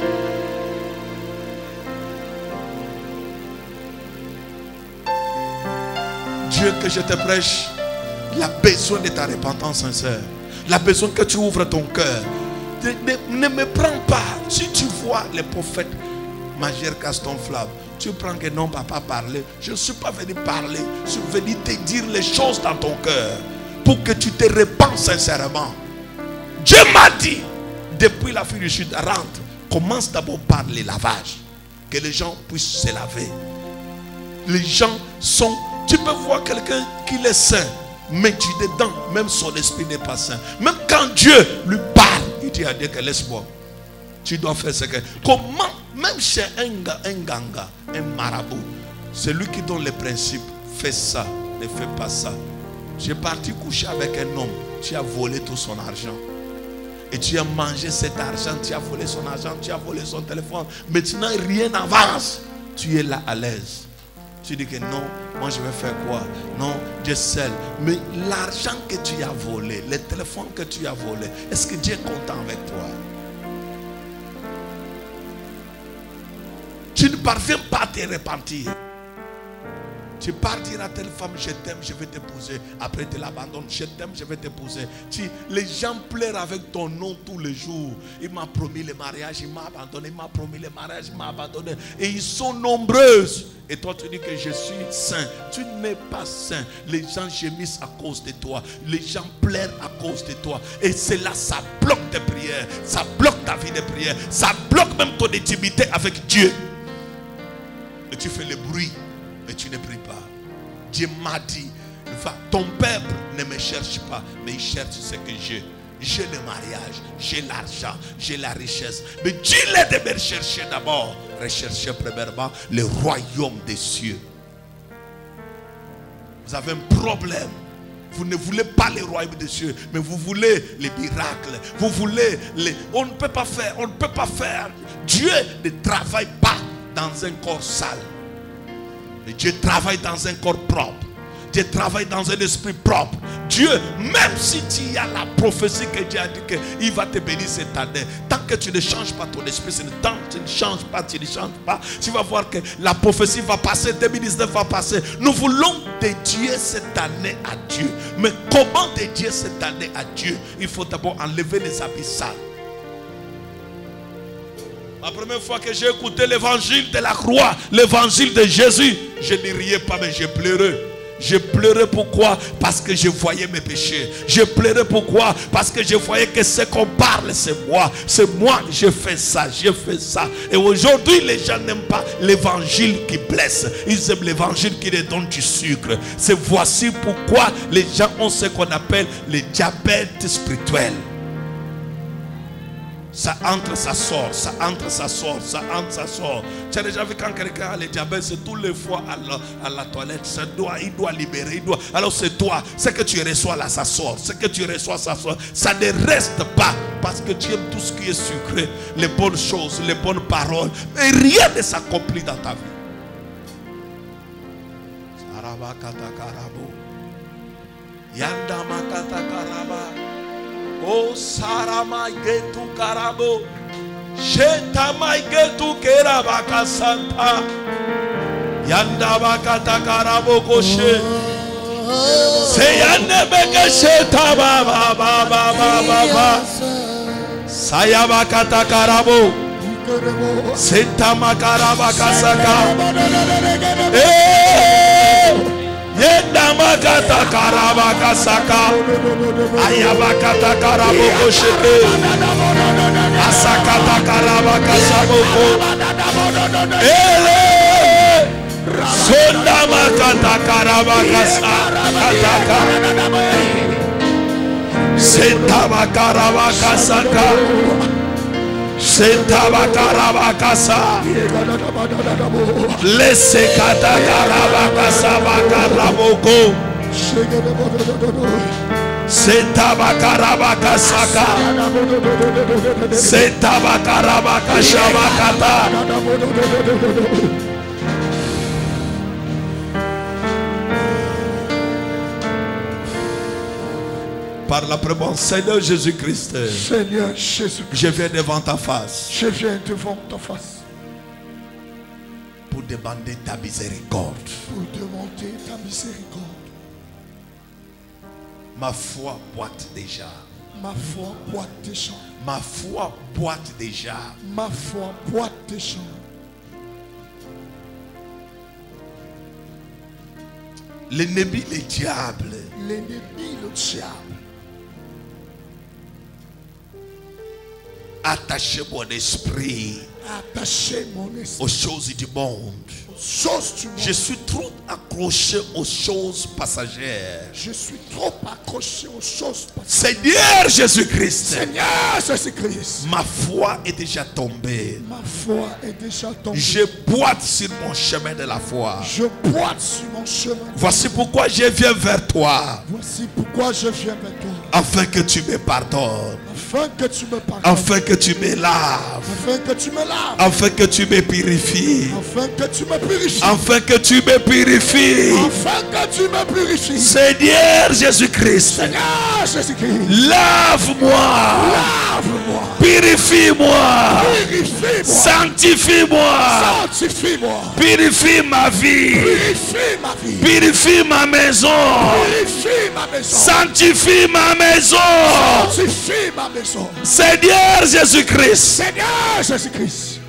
Dieu que je te prêche, il a besoin de ta repentance sincère. Il a besoin que tu ouvres ton cœur. Ne me prends pas. Si tu vois les prophètes Major Gaston Flamme, tu prends que non, papa parler. Je ne suis pas venu parler. Je suis venu te dire les choses dans ton cœur. Pour que tu te répands sincèrement. Dieu m'a dit, depuis la fin du sud, rentre, commence d'abord par les lavages. Que les gens puissent se laver. Les gens sont, tu peux voir quelqu'un qui est saint, mais tu es dedans, même son esprit n'est pas saint. Même quand Dieu lui parle, il dit à Dieu que laisse-moi. Tu dois faire ce que... Comment, même chez un ganga, un marabout, celui qui donne les principes, fais ça, ne fais pas ça. Tu es parti coucher avec un homme, tu as volé tout son argent. Et tu as mangé cet argent, tu as volé son argent, tu as volé son téléphone. Maintenant, rien n'avance. Tu es là à l'aise. Tu dis que non, moi je vais faire quoi? Non, Dieu seul. Mais l'argent que tu as volé, le téléphone que tu as volé, est-ce que Dieu est content avec toi? Tu ne parviens pas à te repentir. Tu pars dire à telle femme, je t'aime, je vais t'épouser. Après, tu l'abandonnes. Je t'aime, je vais t'épouser. Les gens pleurent avec ton nom tous les jours. Il m'a promis le mariage, il m'a abandonné. Il m'a promis le mariage, il m'a abandonné. Et ils sont nombreuses. Et toi, tu dis que je suis saint. Tu n'es pas saint. Les gens gémissent à cause de toi. Les gens pleurent à cause de toi. Et cela, ça bloque tes prières. Ça bloque ta vie de prière. Ça bloque même ton intimité avec Dieu. Et tu fais le bruit. Mais tu ne pries pas. Dieu m'a dit, ton peuple ne me cherche pas, mais il cherche ce que j'ai. J'ai le mariage, j'ai l'argent, j'ai la richesse. Mais dis-le de me chercher d'abord. Recherchez premièrement le royaume des cieux. Vous avez un problème. Vous ne voulez pas le royaume des cieux, mais vous voulez les miracles. Vous voulez les... On ne peut pas faire, on ne peut pas faire. Dieu ne travaille pas dans un corps sale. Mais Dieu travaille dans un corps propre. Dieu travaille dans un esprit propre. Dieu, même si tu as la prophétie que Dieu a dit qu'il va te bénir cette année, tant que tu ne changes pas ton esprit, tant que tu ne changes pas, tu vas voir que la prophétie va passer, 2019 va passer. Nous voulons dédier cette année à Dieu. Mais comment dédier cette année à Dieu? Il faut d'abord enlever les habits sales. La première fois que j'ai écouté l'évangile de la croix, l'évangile de Jésus, je ne riais pas, mais je pleurais. Je pleurais pourquoi? Parce que je voyais mes péchés. Je pleurais pourquoi? Parce que je voyais que ce qu'on parle, c'est moi. C'est moi, je fais ça, je fais ça. Et aujourd'hui, les gens n'aiment pas l'évangile qui blesse. Ils aiment l'évangile qui les donne du sucre. C'est voici pourquoi les gens ont ce qu'on appelle le diabète spirituel. Ça entre, ça sort, ça entre, ça sort, ça entre, ça sort. Tu as déjà vu quand quelqu'un a le diabète, c'est tous les fois à la toilette, il doit libérer, il doit. Alors c'est toi, ce que tu reçois là, ça sort. Ce que tu reçois, ça sort. Ça ne reste pas parce que tu aimes tout ce qui est sucré, les bonnes choses, les bonnes paroles. Mais rien ne s'accomplit dans ta vie. Oh Saramai Getu Karabo Shetamai Getu Kerabaka Santa Yandabakata Karabo Koshe Seyanebeke Sheta Baba Baba Baba Sayabakata Karabo Setamakara Saka Yedamakata Karabaka Saka Ayabakata Karaboko Sheke Asakata Karabaka Saboko Ele Sondamakata Karabaka Sakataka Setabakarabaka Saka Setabakarabakasa Lesekatakarabakasa Bakaraboko Setabakarabakasaka Setabakarabakashabakata. Par la présence, Seigneur Jésus-Christ, Seigneur Jésus-Christ, je viens devant ta face. Je viens devant ta face. Pour demander ta miséricorde. Pour demander ta miséricorde. Ma foi boite déjà. Ma foi boite déjà. Ma foi boite déjà. Ma foi boite déjà. L'ennemi, le diable. L'ennemi, le diable. Attachez mon esprit. Attachez mon esprit aux choses du monde. Je suis trop accroché aux choses passagères. Je suis trop accroché aux choses passagères. Seigneur Jésus-Christ. Seigneur Jésus-Christ. Ma foi est déjà tombée. Ma foi est déjà tombée. Je boite sur mon chemin de la foi. Je boite sur mon chemin. Voici pourquoi je viens vers toi. Voici pourquoi je viens vers toi. Afin que tu me pardonnes. Afin que tu me pardonnes. Afin que tu me laves. Afin que tu me laves. Afin que tu me purifies. Afin que tu me purifies. Afin que tu me purifies. Afin que tu me purifies. Seigneur Jésus-Christ. Seigneur Jésus-Christ. Lave-moi. Lave-moi. Purifie-moi. Purifie-moi. Sanctifie-moi. Sanctifie-moi. Purifie ma vie. Purifie ma vie. Purifie ma maison. Purifie ma maison. Sanctifie ma maison. Sanctifie ma maison. Seigneur Jésus-Christ. Seigneur Jésus-Christ.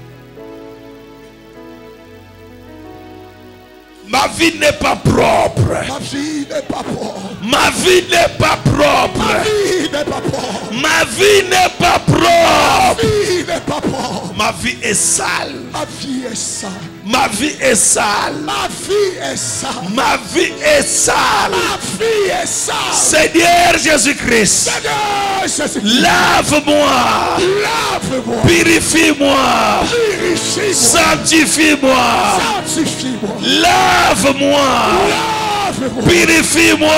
Ma vie n'est pas propre. Ma vie n'est pas propre. Ma vie n'est pas propre. Ma vie n'est pas propre. Ma vie n'est pas propre. Ma vie n'est pas propre. Ma vie est sale. Ma vie est sale. Ma vie est sale. Ma vie est sale. Ma vie est sale. Ma vie est sale. Seigneur Jésus-Christ. Seigneur Jésus-Christ. Lave-moi. Lave-moi. Purifie-moi. Purifie-moi. Sanctifie-moi. Sanctifie-moi. Lave-moi. Lave-moi. Purifie-moi.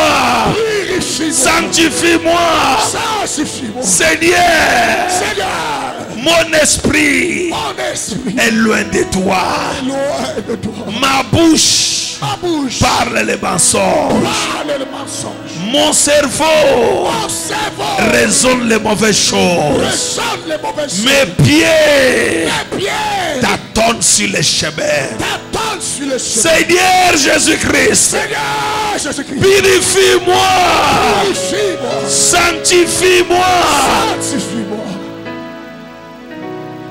Purifie-moi. Sanctifie-moi. Sanctifie-moi. Seigneur, Seigneur, mon esprit mon esprit est loin de toi. loin de toi. Ma bouche Ma bouche parle les mensonges. parle le mensonge. Mon cerveau Mon cerveau raisonne les mauvaises choses. ressonne les mauvaises choses. Mes pieds Mes pieds tâtonnent sur les chemins. t'attendent sur le chemin. Seigneur Jésus-Christ, Seigneur Jésus-Christ, purifie-moi. purifie-moi. Sanctifie-moi. Sanctifie-moi.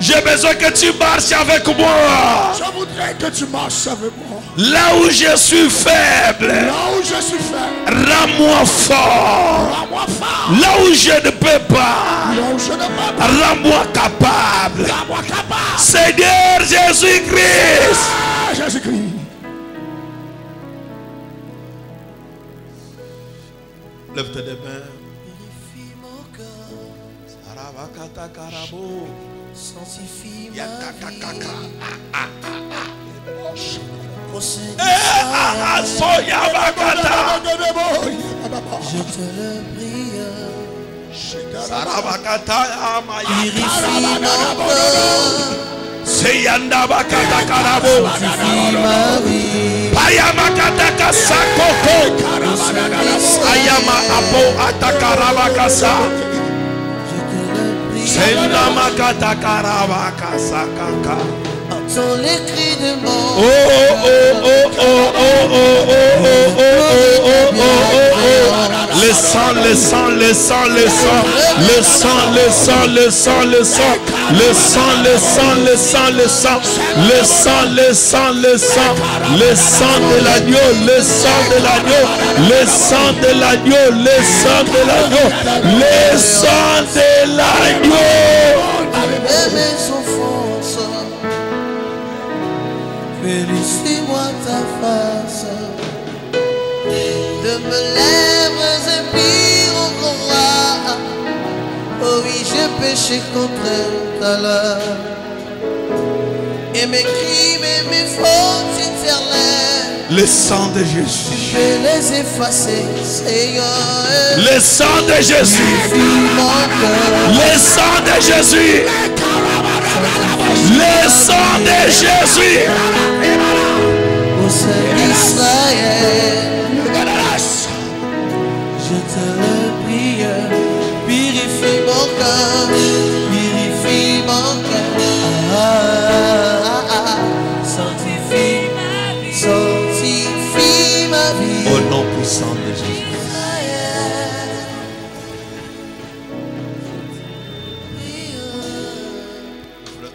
J'ai besoin que tu marches avec moi. Je voudrais que tu marches avec moi. Là où je suis faible, Là où je suis faible, rends-moi fort. rends-moi fort. Là où je ne peux pas, Là où je ne peux pas, rends-moi capable. rends-moi capable. Seigneur Jésus-Christ. Ah, Jésus-Christ. Lève tes deux mains. Sarabakata karabo. Yakakakaka. Soyabakata. Je te le prie, Sarabakata amaya. purifie mon corps, Seyanda bakata karabo. purifie ma vie. Payamakata kasakoko. Ayama apo atakarabakasa. Je te le prie, Senda makata karabakasakaka. entends les cris de mon Oh oh oh oh oh oh oh oh oh oh oh oh. Le sang, le sang, le sang, le sang, le sang, le sang, le sang, le sang, le sang, le sang, le sang, le sang, le sang, le sang, le sang, le sang de l'agneau, le sang de l'agneau, le sang de l'agneau, le sang de l'agneau, le sang de l'agneau. et mes offenses. Purifie-moi ta face, de mes lèvres impures au roi. Oh oui, j'ai péché contre ta loi. Et mes crimes et mes fautes éternelles, Le sang de Jésus. je vais les effacer, Seigneur. Le sang de Jésus. Purifie mon cœur. Le sang de Jésus. Le sang de Jésus. Au sein d'Israël, je te le prie, purifie mon cœur, purifie mon cœur, sanctifie ma vie. Au nom puissant de Jésus.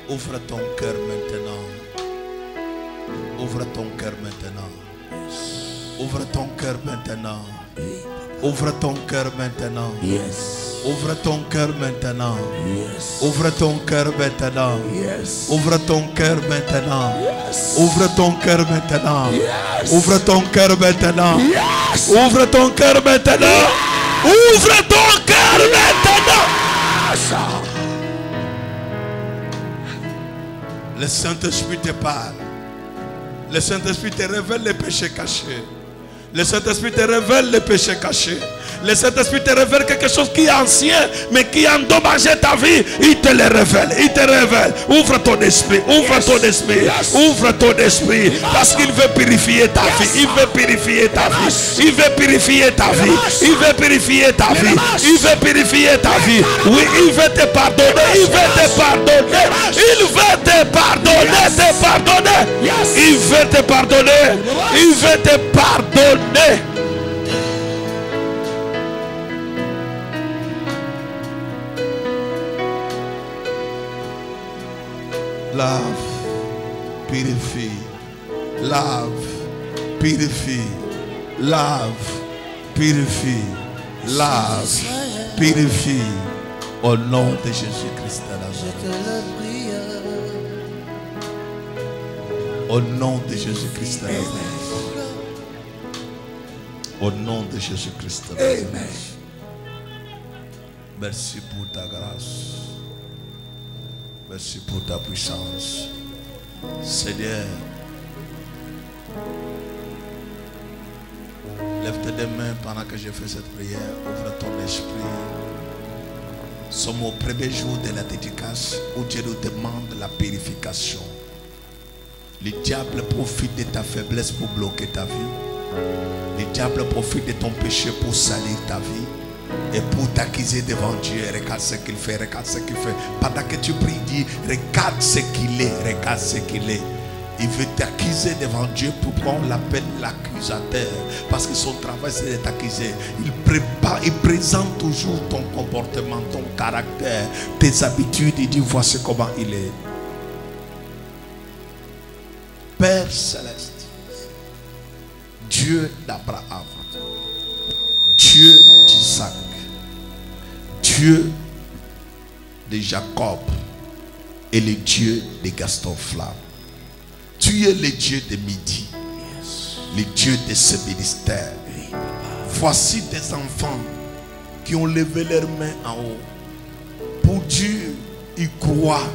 Ouvre ton cœur maintenant. Ouvre ton cœur maintenant. Ouvre ton cœur maintenant. Ouvre ton cœur maintenant. Ouvre ton cœur maintenant. Ouvre ton cœur maintenant. Ouvre ton cœur maintenant. Ouvre ton cœur maintenant. Ouvre ton cœur maintenant. Ouvre ton cœur maintenant. Ouvre ton cœur maintenant. Le Saint-Esprit te parle. Le Saint-Esprit te révèle les péchés cachés. Le Saint-Esprit te révèle les péchés cachés. Le Saint-Esprit te révèle quelque chose qui est ancien, mais qui a endommagé ta vie. Il te le révèle, il te révèle. Ouvre ton esprit, ouvre ton esprit, ouvre ton esprit. Parce qu'il veut purifier ta vie. Il veut purifier ta vie. Il veut purifier ta vie. Il veut purifier ta vie. Il veut purifier ta vie. Oui, il veut te pardonner. Il veut te pardonner. Il veut te pardonner. Te pardonner. Il veut te pardonner. Il veut te pardonner. Lave, purifie, lave, purifie, lave, purifie, lave, purifie. Au nom de Jésus-Christ de Nazareth. Au nom de Jésus-Christ de Nazareth. Au nom de Jésus-Christ de Nazareth. Merci pour ta grâce. Merci pour ta puissance. Seigneur, lève tes deux mains pendant que je fais cette prière. Ouvre ton esprit. Nous sommes au premier jour de la dédicace où Dieu nous demande la purification. Le diable profite de ta faiblesse pour bloquer ta vie. Le diable profite de ton péché pour salir ta vie. Et pour t'accuser devant Dieu. Regarde ce qu'il fait, regarde ce qu'il fait. Pendant que tu pries, dis, regarde ce qu'il est, regarde ce qu'il est. Il veut t'accuser devant Dieu. Pourquoi on l'appelle l'accusateur? Parce que son travail c'est de t'accuser. Il prépare, il présente toujours ton comportement, ton caractère, tes habitudes. Il dit, voici comment il est. Père céleste, Dieu d'Abraham, Dieu d'Isaac, Dieu de Jacob et le Dieu de Gaston Flamme. Tu es le Dieu de midi, le Dieu de ce ministère. Voici des enfants qui ont levé leurs mains en haut. Pour Dieu, ils croient,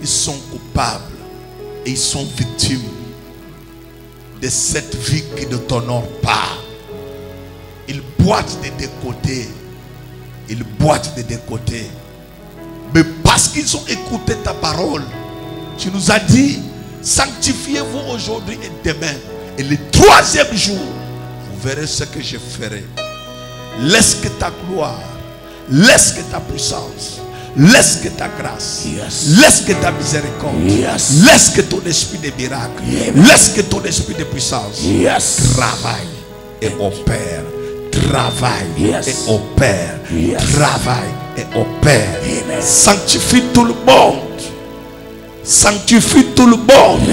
ils sont coupables et ils sont victimes de cette vie qui ne t'honore pas. Ils boitent de deux côtés. Ils boitent de deux côtés. Mais parce qu'ils ont écouté ta parole, tu nous as dit, sanctifiez-vous aujourd'hui et demain. Et le troisième jour, vous verrez ce que je ferai. Laisse que ta gloire, laisse que ta puissance, laisse que ta grâce, laisse que ta miséricorde, laisse que ton esprit de miracle, laisse que ton esprit de puissance travaille et opère. Travaille et opère. Travaille et opère. Sanctifie tout le monde. Sanctifie tout le monde.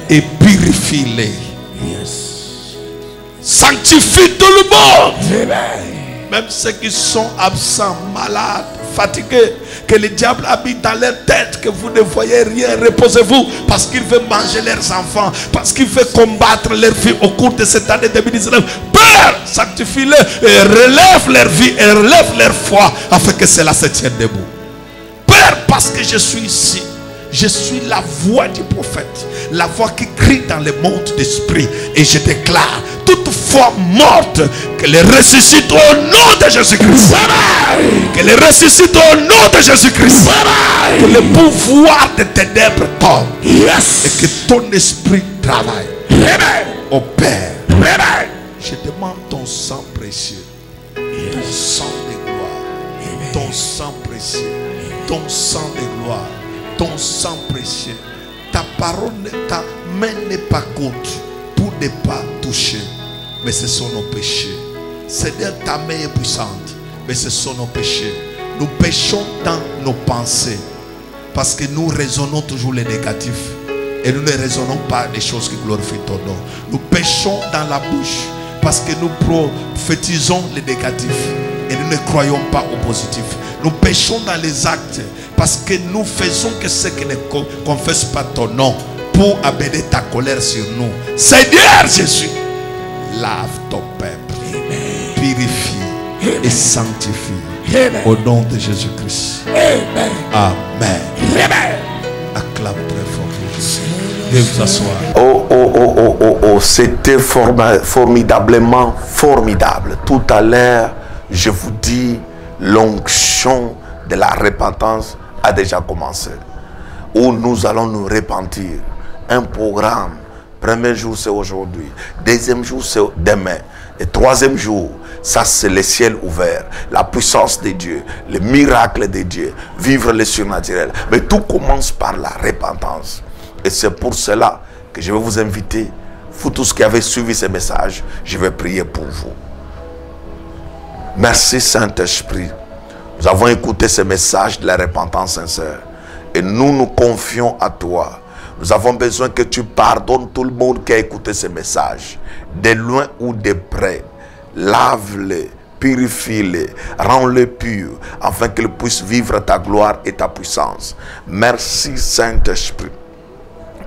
Et purifie-les. Sanctifie tout le monde. Même ceux qui sont absents, malades, fatigués, que le diable habite dans leur tête, que vous ne voyez rien, reposez-vous, parce qu'il veut manger leurs enfants, parce qu'il veut combattre leur vie au cours de cette année 2019. Père, sanctifie-les et relève leur vie et relève leur foi, afin que cela se tienne debout. Père, parce que je suis ici, je suis la voix du prophète, la voix qui crie dans le monde d'esprit, et je déclare toute foi morte que les ressuscite au nom de Jésus-Christ. Que les ressuscite au nom de Jésus-Christ. Que le pouvoir des ténèbres tombe. Et que ton esprit travaille. Au Père, je demande ton sang précieux, ton sang de gloire, ton sang précieux, ton sang de gloire, ton sang précieux. Ta parole, ta main n'est pas courte pour ne pas toucher, mais ce sont nos péchés. Seigneur, ta main est puissante, mais ce sont nos péchés. Nous péchons dans nos pensées, parce que nous raisonnons toujours les négatifs, et nous ne raisonnons pas des choses qui glorifient ton nom. Nous péchons dans la bouche, parce que nous prophétisons les négatifs, et nous ne croyons pas au positif. Nous péchons dans les actes, parce que nous faisons que ce qui ne confesse pas ton nom, pour amener ta colère sur nous. Seigneur Jésus, lave ton peuple, purifie et sanctifie. Au nom de Jésus-Christ. Amen. Acclame très fort pour Jésus. Veuillez vous asseoir. Oh, C'était formidablement formidable. Tout à l'heure, je vous dis, l'onction de la repentance a déjà commencé. Où nous allons nous repentir. Un programme. Premier jour, c'est aujourd'hui. Deuxième jour, c'est demain. Et troisième jour, ça c'est le ciel ouvert, la puissance de Dieu, le miracle de Dieu, vivre le surnaturel. Mais tout commence par la repentance. Et c'est pour cela que je vais vous inviter, vous tous qui avez suivi ce message, je vais prier pour vous. Merci Saint-Esprit. Nous avons écouté ce message de la repentance sincère. Et nous nous confions à toi. Nous avons besoin que tu pardonnes tout le monde qui a écouté ce message. De loin ou de près. Lave-les, purifie-les, rends-les purs, afin qu'ils puissent vivre ta gloire et ta puissance. Merci Saint-Esprit.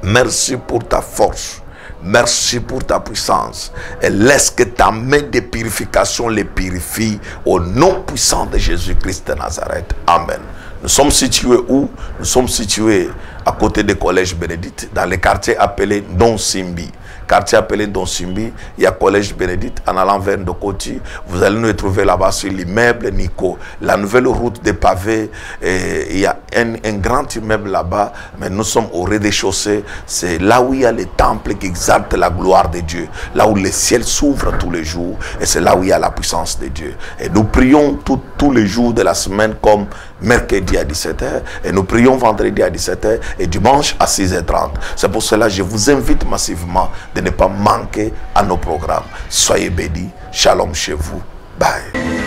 Merci pour ta force. Merci pour ta puissance. Et laisse que ta main de purification les purifie au nom puissant de Jésus-Christ de Nazareth. Amen. Nous sommes situés où? Nous sommes situés à côté du collège Bénédicte, dans le quartier appelé Don Simbi. Quartier appelé Don Simbi, il y a collège Bénédicte en allant vers Ndokoti. Vous allez nous retrouver là-bas sur l'immeuble Nico. La nouvelle route des pavés, il y a un grand immeuble là-bas, mais nous sommes au rez-de-chaussée. C'est là où il y a le temple qui exalte la gloire de Dieu. Là où le ciel s'ouvre tous les jours. Et c'est là où il y a la puissance de Dieu. Et nous prions tous les jours de la semaine comme mercredi à 17h. Et nous prions vendredi à 17h et dimanche à 6h30. C'est pour cela que je vous invite massivement de ne pas manquer à nos programmes. Soyez bénis. Shalom chez vous. Bye.